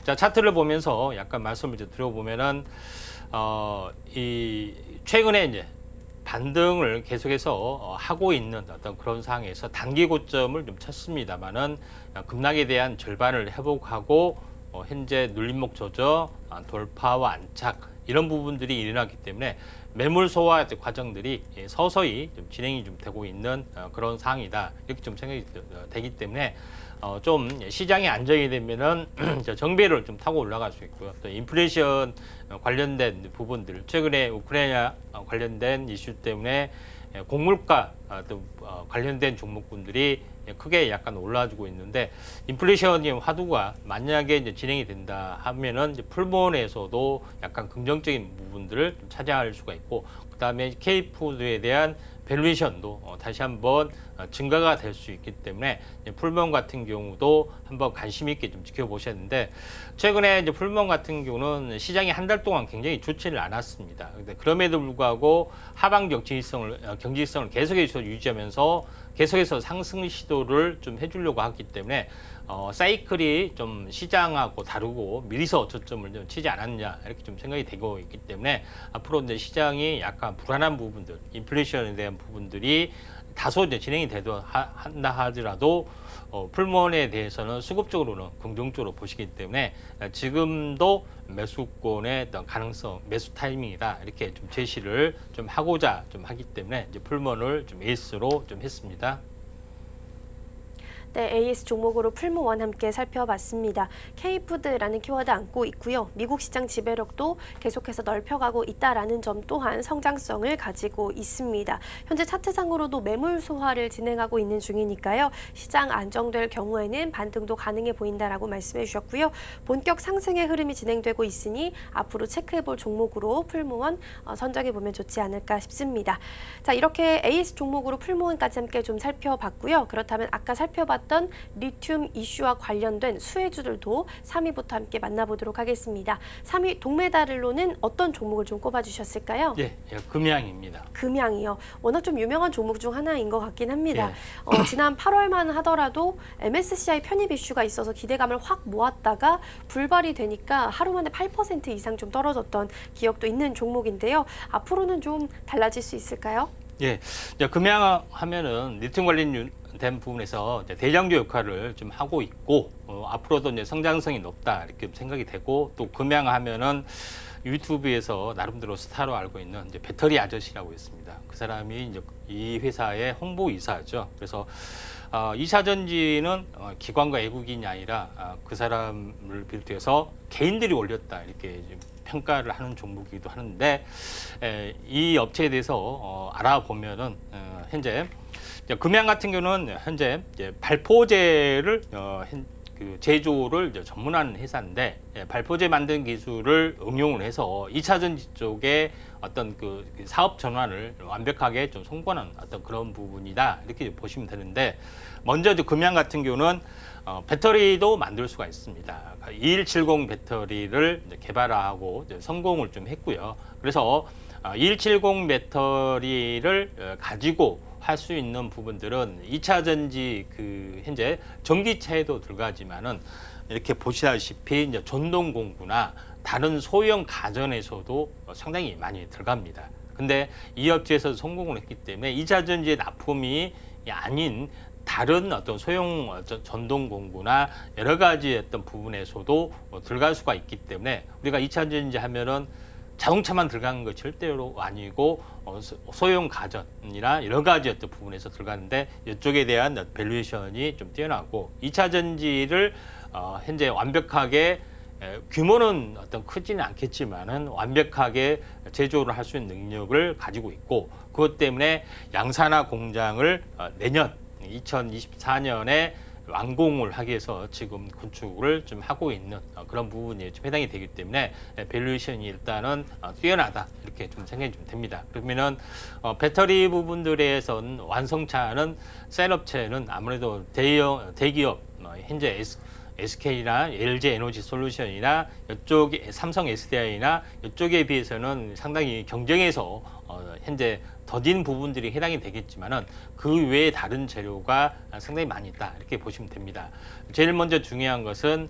자, 차트를 보면서 약간 말씀을 좀 드려보면은 이 최근에 이제 반등을 계속해서 하고 있는 어떤 그런 상황에서 단기 고점을 좀 쳤습니다만은 급락에 대한 절반을 회복하고 현재 눌림목 조저, 돌파와 안착 이런 부분들이 일어났기 때문에 매물 소화 과정들이 서서히 좀 진행이 좀 되고 있는 그런 상황이다 이렇게 좀 생각이 되기 때문에 좀 시장이 안정이 되면은 정배를 좀 타고 올라갈 수 있고요. 또 인플레이션 관련된 부분들 최근에 우크라이나 관련된 이슈 때문에 곡물가 또 관련된 종목군들이 크게 약간 올라주고 있는데 인플레이션이 화두가 만약에 이제 진행이 된다 하면은 이제 풀무원에서도 약간 긍정적인 부분들을 좀 차지할 수가 있고 그다음에 K푸드에 대한 밸류에이션도 다시 한번 증가가 될 수 있기 때문에 풀무원 같은 경우도 한번 관심 있게 좀 지켜보셔야 하는데 최근에 이제 풀무원 같은 경우는 시장이 한 달 동안 굉장히 좋지를 않았습니다. 근데 그럼에도 불구하고 하방 경직성을 계속해서 유지하면서 계속해서 상승 시도를 좀 해주려고 하기 때문에 사이클이 좀 시장하고 다르고 미리서 저점을 좀 치지 않았냐 이렇게 좀 생각이 되고 있기 때문에 앞으로 이제 시장이 약간 불안한 부분들, 인플레이션에 대한 부분들이 다소 이제 진행이 한다 하더라도 풀무원에 대해서는 수급적으로는 긍정적으로 보시기 때문에 지금도 매수권의 어떤 가능성, 매수 타이밍이다 이렇게 좀 제시를 좀 하고자 좀 하기 때문에 이제 풀무원을 좀 에이스로 좀 했습니다. 네, AS 종목으로 풀무원 함께 살펴봤습니다. K푸드라는 키워드 안고 있고요. 미국 시장 지배력도 계속해서 넓혀가고 있다라는 점 또한 성장성을 가지고 있습니다. 현재 차트상으로도 매물 소화를 진행하고 있는 중이니까요. 시장 안정될 경우에는 반등도 가능해 보인다라고 말씀해 주셨고요. 본격 상승의 흐름이 진행되고 있으니 앞으로 체크해볼 종목으로 풀무원 선정해보면 좋지 않을까 싶습니다. 자, 이렇게 AS 종목으로 풀무원까지 함께 좀 살펴봤고요. 그렇다면 아까 살펴봤던 리튬 이슈와 관련된 수혜주들도 3위부터 함께 만나보도록 하겠습니다. 3위 동메달로는 어떤 종목을 좀 꼽아주셨을까요? 예, 금양입니다. 금양이요. 워낙 좀 유명한 종목 중 하나인 것 같긴 합니다. 지난 8월만 하더라도 MSCI 편입 이슈가 있어서 기대감을 확 모았다가 불발이 되니까 하루 만에 8% 이상 좀 떨어졌던 기억도 있는 종목인데요. 앞으로는 좀 달라질 수 있을까요? 예, 금양 하면은 리튬 관련 된 부분에서 이제 대장주 역할을 좀 하고 있고 앞으로도 이제 성장성이 높다 이렇게 생각이 되고 또 금양하면은 유튜브에서 나름대로 스타로 알고 있는 이제 배터리 아저씨라고 있습니다. 그 사람이 이제 이 회사의 홍보이사죠. 그래서 2차전지는 기관과 외국인이 아니라 그 사람을 비롯해서 개인들이 올렸다 이렇게 평가를 하는 종목이기도 하는데 이 업체에 대해서 알아보면은 현재 금양 같은 경우는 현재 발포제를 그 제조를 전문하는 회사인데 발포제 만든 기술을 응용을 해서 2차전지 쪽에 어떤 그 사업 전환을 완벽하게 좀 성공하는 어떤 그런 부분이다 이렇게 보시면 되는데 먼저 금양 같은 경우는 배터리도 만들 수가 있습니다. 2170 배터리를 개발하고 성공을 좀 했고요. 그래서 2170 배터리를 가지고 할 수 있는 부분들은 2차 전지 그 현재 전기차에도 들어가지만은 이렇게 보시다시피 이제 전동 공구나 다른 소형 가전에서도 상당히 많이 들어갑니다. 근데 이 업체에서 성공을 했기 때문에 2차 전지의 납품이 아닌 다른 어떤 소형 전동 공구나 여러 가지 어떤 부분에서도 들어갈 수가 있기 때문에 우리가 2차 전지 하면은 자동차만 들어가는 거 절대로 아니고 소형 가전이나 여러 가지 어떤 부분에서 들어가는데 이쪽에 대한 밸류에이션이 좀 뛰어나고 2차 전지를 현재 완벽하게 규모는 어떤 크지는 않겠지만은 완벽하게 제조를 할 수 있는 능력을 가지고 있고 그것 때문에 양산화 공장을 내년 2024년에 완공을 하기 위해서 지금 건축을 좀 하고 있는 그런 부분이 좀 해당이 되기 때문에 밸류에이션이 일단은 뛰어나다 이렇게 좀 생각이 좀 됩니다. 그러면은 배터리 부분들에선 완성차는 셀업체는 아무래도 대기업 현재 SK나 LG 에너지 솔루션이나 이쪽에 삼성 SDI나 이쪽에 비해서는 상당히 경쟁에서 현재 더딘 부분들이 해당이 되겠지만은 그 외에 다른 재료가 상당히 많이 있다 이렇게 보시면 됩니다. 제일 먼저 중요한 것은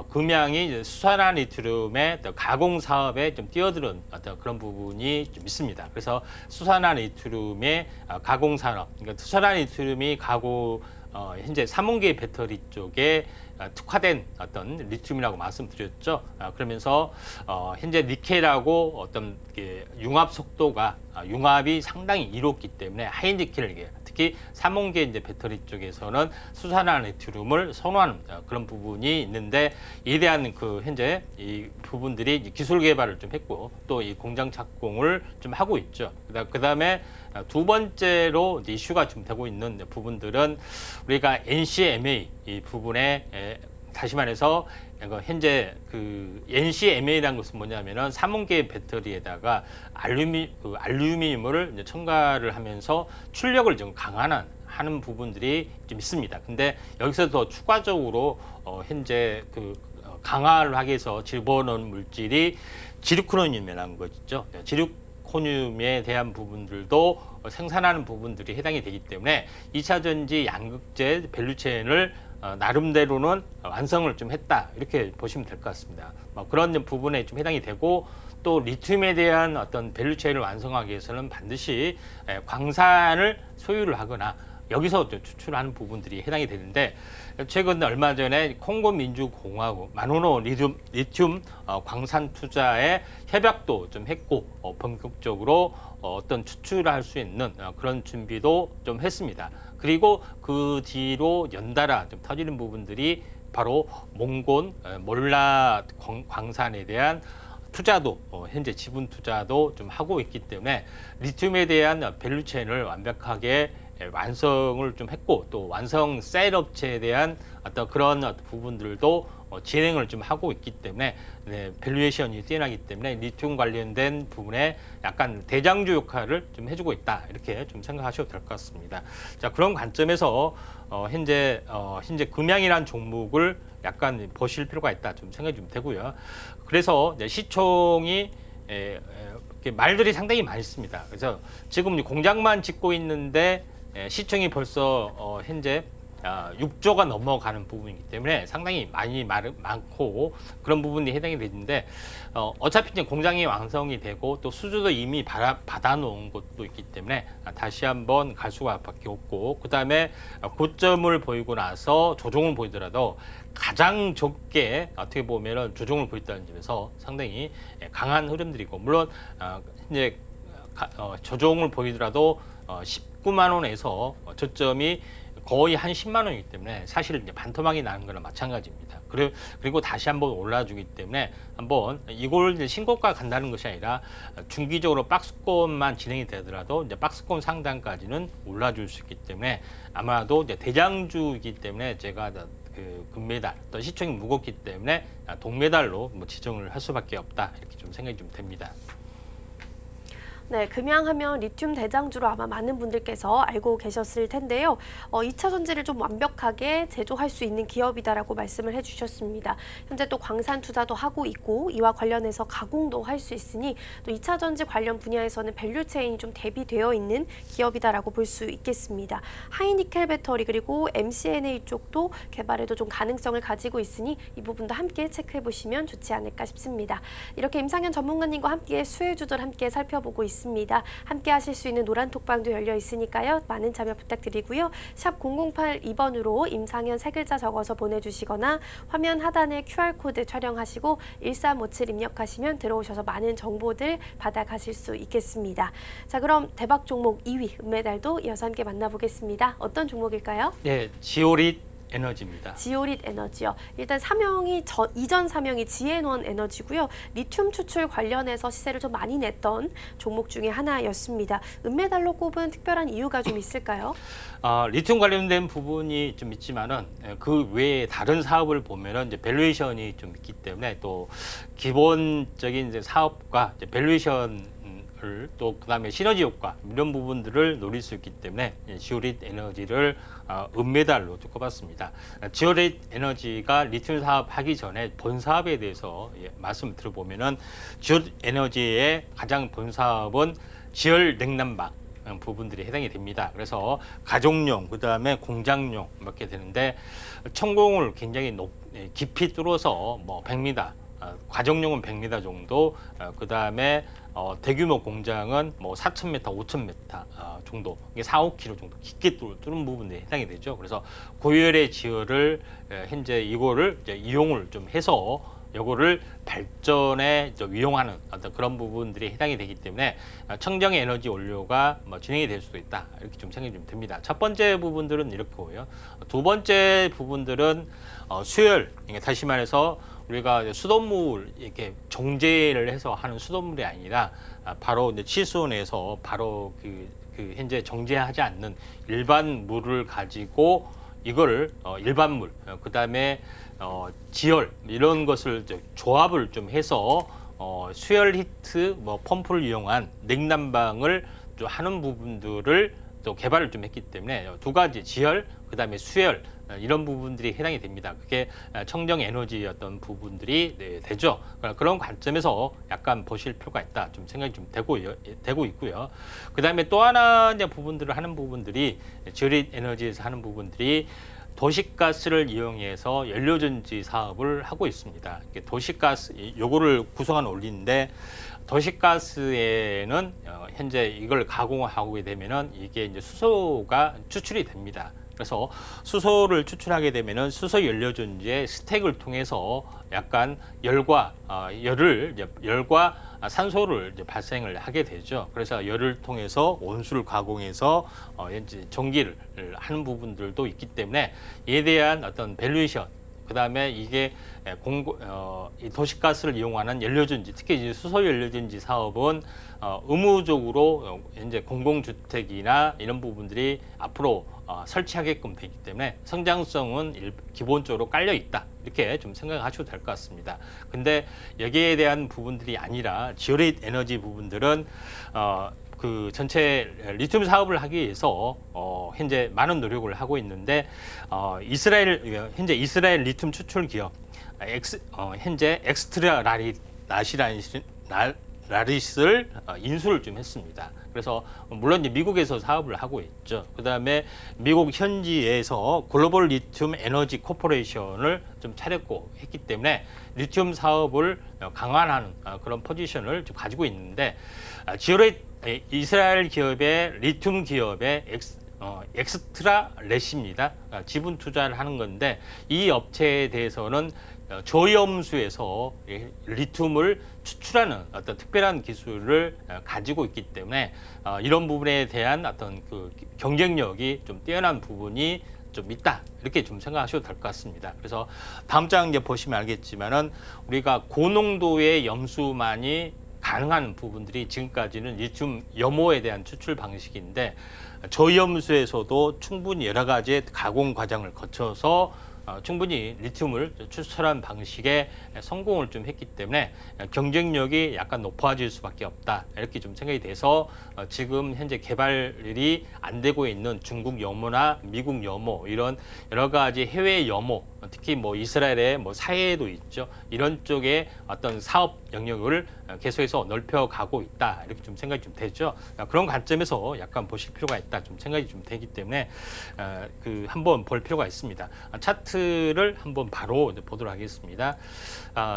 금양이 수산화 리튬의 가공 사업에 좀 뛰어드는 어떤 그런 부분이 좀 있습니다. 그래서 수산화 리튬의 가공 산업, 그러니까 수산화 리튬이 현재 3원계 배터리 쪽에 특화된 어떤 리튬이라고 말씀드렸죠. 그러면서 현재 니켈하고 어떤 융합 속도가 융합이 상당히 이롭기 때문에 하이니켈 특히 3원계 이제 배터리 쪽에서는 수산화 리튬을 선호하는 그런 부분이 있는데 이에 대한 그 현재 이 부분들이 기술 개발을 좀 했고 또 이 공장 착공을 좀 하고 있죠. 그다음에 두 번째로 이제 이슈가 좀 되고 있는 부분들은 우리가 NCMA 이 부분에 다시 말해서 현재 그 NCMA라는 것은 뭐냐면은 3원계 배터리에다가 알루미늄을 이제 첨가를 하면서 출력을 좀 하는 부분들이 좀 있습니다. 근데 여기서 더 추가적으로 현재 그 강화를 하기 위해서 집어넣은 물질이 지르코늄이라는 거죠. 지르코늄에 대한 부분들도 생산하는 부분들이 해당이 되기 때문에 2차 전지 양극재 밸류체인을 나름대로는 완성을 좀 했다 이렇게 보시면 될 것 같습니다. 그런 부분에 좀 해당이 되고 또 리튬에 대한 어떤 밸류체인을 완성하기 위해서는 반드시 광산을 소유를 하거나 여기서 추출하는 부분들이 해당이 되는데 최근 얼마 전에 콩고 민주공화국 마노노 리튬 광산 투자에 협약도 좀 했고 본격적으로 어떤 추출할 수 있는 그런 준비도 좀 했습니다. 그리고 그 뒤로 연달아 좀 터지는 부분들이 바로 몽곤 몰라 광산에 대한 투자도 현재 지분 투자도 좀 하고 있기 때문에 리튬에 대한 밸류체인을 완벽하게 완성을 좀 했고 또 완성 셀 업체에 대한 어떤 그런 부분들도 진행을 좀 하고 있기 때문에 밸류에이션이 뛰어나기 때문에 리튬 관련된 부분에 약간 대장주 역할을 좀 해주고 있다 이렇게 좀 생각하셔도 될 것 같습니다. 자 그런 관점에서 현재 금양이라는 종목을 약간 보실 필요가 있다 좀 생각이 좀 되고요. 그래서 시총이 말들이 상당히 많습니다. 그래서 지금 공장만 짓고 있는데 시총이 벌써 현재 6조가 넘어가는 부분이기 때문에 상당히 많고 그런 부분이 해당이 되는데 어차피 이제 공장이 완성이 되고 또 수주도 이미 받아놓은 것도 있기 때문에 다시 한번 갈 수밖에 없고 그다음에 고점을 보이고 나서 조정을 보이더라도 가장 적게 어떻게 보면은 조정을 보였다는 점에서 상당히 강한 흐름들이고 물론 이제 조정을 보이더라도 19만 원에서 저점이 거의 한 10만 원이기 때문에 사실 이제 반토막이 나는 거랑 마찬가지입니다. 그리고 다시 한번 올라주기 때문에 한번 이걸 이제 신고가 간다는 것이 아니라 중기적으로 박스권만 진행이 되더라도 이제 박스권 상단까지는 올라줄 수 있기 때문에 아마도 이제 대장주이기 때문에 제가 그 금메달 또 시총이 무겁기 때문에 동메달로 뭐 지정을 할 수밖에 없다 이렇게 좀 생각이 좀 됩니다. 네, 금양하면 리튬 대장주로 아마 많은 분들께서 알고 계셨을 텐데요. 2차 전지를 좀 완벽하게 제조할 수 있는 기업이다라고 말씀을 해주셨습니다. 현재 또 광산 투자도 하고 있고 이와 관련해서 가공도 할 수 있으니 또 2차 전지 관련 분야에서는 밸류 체인이 좀 대비되어 있는 기업이다라고 볼 수 있겠습니다. 하이니켈 배터리 그리고 MCNA 쪽도 개발에도 좀 가능성을 가지고 있으니 이 부분도 함께 체크해 보시면 좋지 않을까 싶습니다. 이렇게 임상현 전문가님과 함께 수혜주들 함께 살펴보고 있습니다. 함께 하실 수 있는 노란톡방도 열려 있으니까요. 많은 참여 부탁드리고요. 샵 0082번으로 임상현 세 글자 적어서 보내주시거나 화면 하단에 QR코드 촬영하시고 1357 입력하시면 들어오셔서 많은 정보들 받아가실 수 있겠습니다. 자, 그럼 대박 종목 2위 은메달도 이어서 함께 만나보겠습니다. 어떤 종목일까요? 네, 지오릿 에너지입니다. 지오릿 에너지요. 일단 사명이 이전 사명이 지앤원 에너지고요. 리튬 추출 관련해서 시세를 좀 많이 냈던 종목 중에 하나였습니다. 은메달로 꼽은 특별한 이유가 좀 있을까요? 리튬 관련된 부분이 좀 있지만은 그 외에 다른 사업을 보면은 이제 밸류에이션이 좀 있기 때문에 또 기본적인 이제 사업과 이제 밸류에이션 또 그다음에 시너지 효과 이런 부분들을 노릴 수 있기 때문에 지오릿 에너지를 은메달로 꼽았습니다. 지오릿 에너지가 리튬 사업 하기 전에 본 사업에 대해서 말씀을 들어보면은 지오릿 에너지의 가장 본 사업은 지열 냉난방 부분들이 해당이 됩니다. 그래서 가정용, 그다음에 공장용 이렇게 되는데 천공을 굉장히 깊이 뚫어서 뭐 100m, 가정용은 100m 정도, 그다음에 대규모 공장은 뭐 4,000m, 5,000m 정도, 이게 4, 5km 정도 깊게 뚫은 부분에 해당이 되죠. 그래서 고열의 지열을 현재 이거를 이제 이용을 좀 해서 요거를 발전에 이용하는 어떤 그런 부분들이 해당이 되기 때문에 청정 에너지 원료가 뭐 진행이 될 수도 있다 이렇게 좀 생각이 좀 됩니다. 첫 번째 부분들은 이렇고요. 두 번째 부분들은 수열, 다시 말해서 우리가 수돗물 이렇게 정제를 해서 하는 수돗물이 아니라 바로 이제 치수원에서 바로 그 현재 정제하지 않는 일반 물을 가지고 이거를 일반 물, 그다음에 지열 이런 것을 조합을 좀 해서 수열 히트 뭐 펌프를 이용한 냉난방을 좀 하는 부분들을 또 개발을 좀 했기 때문에 두 가지 지열, 그다음에 수열 이런 부분들이 해당이 됩니다. 그게 청정 에너지였던 부분들이 되죠. 그런 관점에서 약간 보실 필요가 있다. 좀 생각이 좀 되고 있고요. 그다음에 또 하나 이제 부분들을 하는 부분들이 지오릿 에너지에서 하는 부분들이 도시가스를 이용해서 연료전지 사업을 하고 있습니다. 도시가스 요거를 구성한 원리인데 도시가스에는 현재 이걸 가공하게 되면은 이게 이제 수소가 추출이 됩니다. 그래서 수소를 추출하게 되면은 수소 연료전지의 스택을 통해서 약간 열과 산소를 이제 발생을 하게 되죠. 그래서 열을 통해서 온수를 가공해서 현재 전기를 하는 부분들도 있기 때문에 이에 대한 어떤 밸류에이션, 그다음에 이게 이 도시가스를 이용하는 연료전지, 특히 이제 수소 연료전지 사업은 의무적으로 이제 공공주택이나 이런 부분들이 앞으로 설치하게끔 되기 때문에 성장성은 기본적으로 깔려 있다 이렇게 좀 생각하셔도 될 것 같습니다. 근데 여기에 대한 부분들이 아니라 지오릿 에너지 부분들은 그 전체 리튬 사업을 하기 위해서 현재 많은 노력을 하고 있는데 현재 이스라엘 리튬 추출 기업 현재 엑스트라 라리스를 인수를 좀 했습니다. 그래서 물론 이제 미국에서 사업을 하고 있죠. 그다음에 미국 현지에서 글로벌 리튬 에너지 코퍼레이션을 좀 차렸고 했기 때문에 리튬 사업을 강화하는 그런 포지션을 좀 가지고 있는데 지오릿 이스라엘 기업의 리튬 기업의 엑스트라 렛입니다. 지분 투자를 하는 건데 이 업체에 대해서는 저염수에서 리튬을 추출하는 어떤 특별한 기술을 가지고 있기 때문에 이런 부분에 대한 어떤 그 경쟁력이 좀 뛰어난 부분이 좀 있다 이렇게 좀 생각하셔도 될 것 같습니다. 그래서 다음 장 이제 보시면 알겠지만은 우리가 고농도의 염수만이 가능한 부분들이 지금까지는 리튬 염호에 대한 추출 방식인데 저염수에서도 충분히 여러 가지의 가공 과정을 거쳐서 충분히 리튬을 추출한 방식에 성공을 좀 했기 때문에 경쟁력이 약간 높아질 수밖에 없다 이렇게 좀 생각이 돼서 지금 현재 개발이 안 되고 있는 중국 염호나 미국 염호 이런 여러 가지 해외 염호 특히 뭐 이스라엘의 뭐 사해에도 있죠 이런 쪽에 어떤 사업 영역을 계속해서 넓혀가고 있다 이렇게 좀 생각이 좀 되죠. 그런 관점에서 약간 보실 필요가 있다 좀 생각이 좀 되기 때문에 한번 볼 필요가 있습니다. 차트를 한번 바로 보도록 하겠습니다.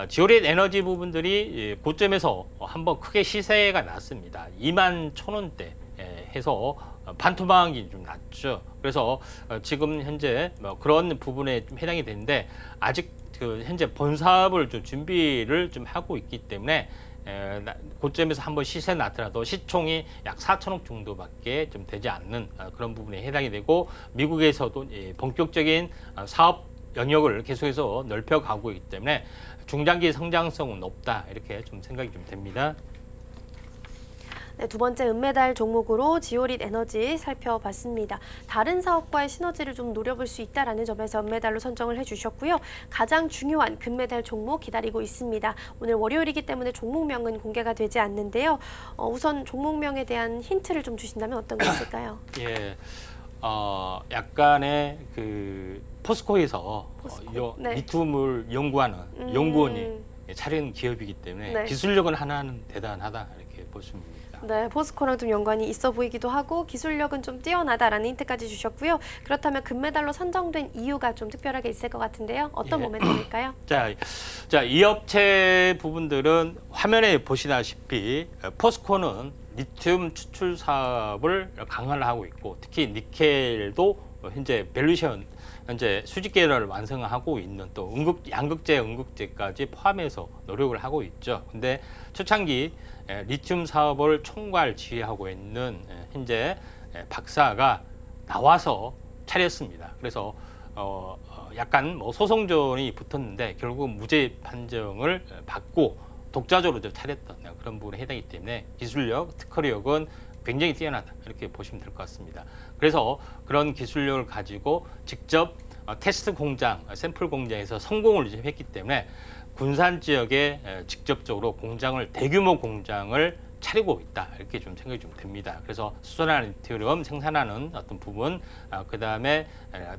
지오릿 에너지 부분들이 고점에서 한번 크게 시세가 났습니다. 21,000원대 해서 반토막이 좀 났죠. 그래서 지금 현재 뭐 그런 부분에 좀 해당이 되는데 아직 그 현재 본사업을 좀 준비를 좀 하고 있기 때문에 고점에서 한번 시세 나더라도 시총이 약 4천억 정도밖에 좀 되지 않는 그런 부분에 해당이 되고 미국에서도 본격적인 사업 영역을 계속해서 넓혀가고 있기 때문에 중장기 성장성은 높다 이렇게 좀 생각이 좀 됩니다. 네, 두 번째 은메달 종목으로 지오릿 에너지 살펴봤습니다. 다른 사업과의 시너지를 좀 노려볼 수 있다는 점에서 은메달로 선정을 해주셨고요. 가장 중요한 금메달 종목 기다리고 있습니다. 오늘 월요일이기 때문에 종목명은 공개가 되지 않는데요. 우선 종목명에 대한 힌트를 좀 주신다면 어떤 게 있을까요? 예, 약간의 그 포스코에서 네. 리튬을 연구하는 연구원이 차린 기업이기 때문에 네. 기술력은 하나는 대단하다 이렇게 보시면 됩니다. 네, 포스코랑 좀 연관이 있어 보이기도 하고 기술력은 좀 뛰어나다라는 힌트까지 주셨고요. 그렇다면 금메달로 선정된 이유가 좀 특별하게 있을 것 같은데요. 어떤 모멘텀일까요? 자, 이 업체 부분들은 화면에 보시다시피 포스코는 리튬 추출 사업을 강화하고 있고 특히 니켈도 현재 밸류에이션 현재 수직 계열을 완성하고 있는 또 양극재, 음극재까지 포함해서 노력을 하고 있죠. 근데 초창기 리튬 사업을 총괄 지휘하고 있는 현재 박사가 나와서 차렸습니다. 그래서 약간 뭐 소송전이 붙었는데 결국 무죄 판정을 받고 독자적으로 차렸던 그런 부분에 해당이기 때문에 기술력, 특허력은 굉장히 뛰어나다 이렇게 보시면 될 것 같습니다. 그래서 그런 기술력을 가지고 직접 테스트 공장, 샘플 공장에서 성공을 했기 때문에 군산 지역에 직접적으로 공장을 대규모 공장을 차리고 있다 이렇게 좀 생각이 좀 됩니다. 그래서 수소나 리튬 생산하는 어떤 부분, 그 다음에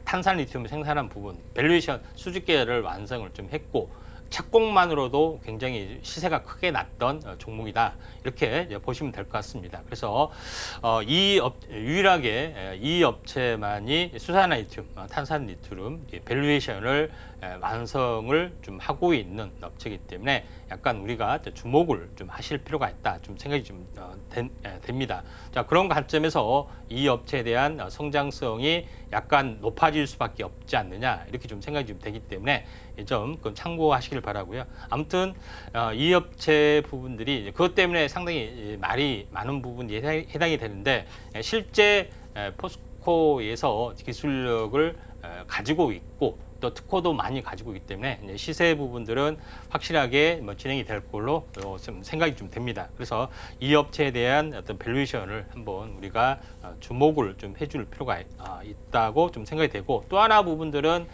탄산 리튬 생산하는 부분, 밸류에이션 수직 계열을 완성을 좀 했고 착공만으로도 굉장히 시세가 크게 났던 종목이다 이렇게 보시면 될 것 같습니다. 그래서 유일하게 이 업체만이 수산화 리튬, 탄산 리튬 밸류에이션을 완성을 좀 하고 있는 업체이기 때문에 약간 우리가 주목을 좀 하실 필요가 있다 좀 생각이 좀 됩니다. 자, 그런 관점에서 이 업체에 대한 성장성이 약간 높아질 수밖에 없지 않느냐 이렇게 좀 생각이 좀 되기 때문에 좀 참고하시길 바라고요. 아무튼 이 업체 부분들이 그것 때문에 상당히 말이 많은 부분이 해당이 되는데 실제 포스코에서 기술력을 가지고 있고 또 특허도 많이 가지고 있기 때문에 시세 부분들은 확실하게 진행이 될 걸로 좀 생각이 좀 됩니다. 그래서 이 업체에 대한 어떤 밸류에이션을 한번 우리가 주목을 좀 해줄 필요가 있다고 좀 생각이 되고 또 하나 부분들은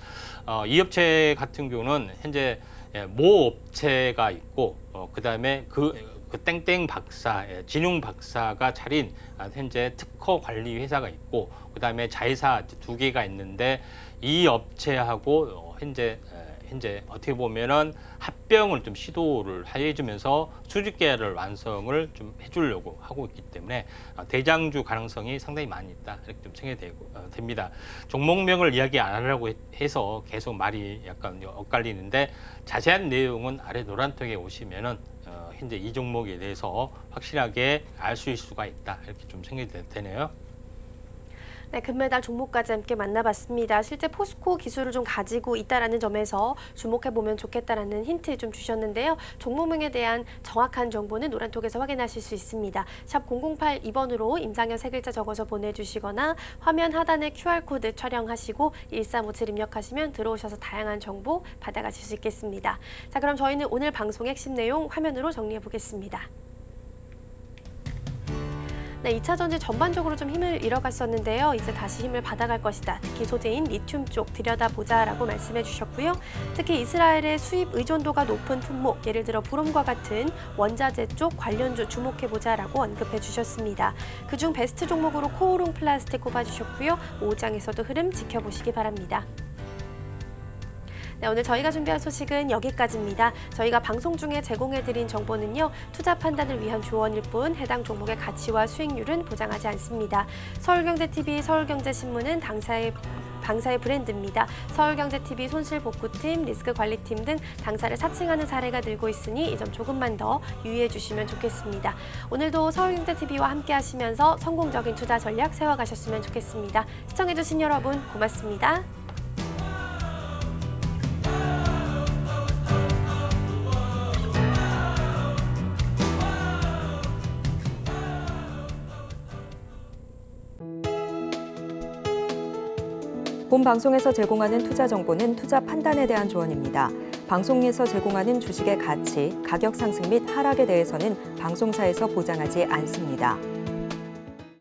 이 업체 같은 경우는 현재 모 업체가 있고 그 다음에 그 땡땡 박사, 진용 박사가 차린 현재 특허 관리 회사가 있고 그 다음에 자회사 2개가 있는데 이 업체하고 현재 현재 어떻게 보면은 합병을 좀 시도를 해주면서 수직 계열을 완성을 좀 해주려고 하고 있기 때문에 대장주 가능성이 상당히 많이 있다 이렇게 좀 생각이 됩니다. 종목명을 이야기 안 하려고 해서 계속 말이 약간 엇갈리는데 자세한 내용은 아래 노란통에 오시면은 현재 이 종목에 대해서 확실하게 알 수 있을 수가 있다 이렇게 좀 생각이 되네요. 네, 금메달 종목까지 함께 만나봤습니다. 실제 포스코 기술을 좀 가지고 있다라는 점에서 주목해보면 좋겠다라는 힌트 좀 주셨는데요. 종목명에 대한 정확한 정보는 노란톡에서 확인하실 수 있습니다. 샵 0082번으로 임상현 세 글자 적어서 보내주시거나 화면 하단에 QR코드 촬영하시고 1357 입력하시면 들어오셔서 다양한 정보 받아가실 수 있겠습니다. 자, 그럼 저희는 오늘 방송 핵심 내용 화면으로 정리해보겠습니다. 네, 2차 전지 전반적으로 좀 힘을 잃어갔었는데요. 이제 다시 힘을 받아갈 것이다. 특히 소재인 리튬 쪽 들여다보자라고 말씀해 주셨고요. 특히 이스라엘의 수입 의존도가 높은 품목, 예를 들어 브롬과 같은 원자재 쪽 관련주 주목해보자라고 언급해 주셨습니다. 그중 베스트 종목으로 코오롱 플라스틱 꼽아주셨고요. 5장에서도 흐름 지켜보시기 바랍니다. 네, 오늘 저희가 준비한 소식은 여기까지입니다. 저희가 방송 중에 제공해드린 정보는요, 투자 판단을 위한 조언일 뿐 해당 종목의 가치와 수익률은 보장하지 않습니다. 서울경제TV, 서울경제신문은 당사의 브랜드입니다. 서울경제TV 손실복구팀, 리스크관리팀 등 당사를 사칭하는 사례가 늘고 있으니 이 점 조금만 더 유의해 주시면 좋겠습니다. 오늘도 서울경제TV와 함께 하시면서 성공적인 투자 전략 세워가셨으면 좋겠습니다. 시청해주신 여러분 고맙습니다. 본 방송에서 제공하는 투자 정보는 투자 판단에 대한 조언입니다. 방송에서 제공하는 주식의 가치, 가격 상승 및 하락에 대해서는 방송사에서 보장하지 않습니다.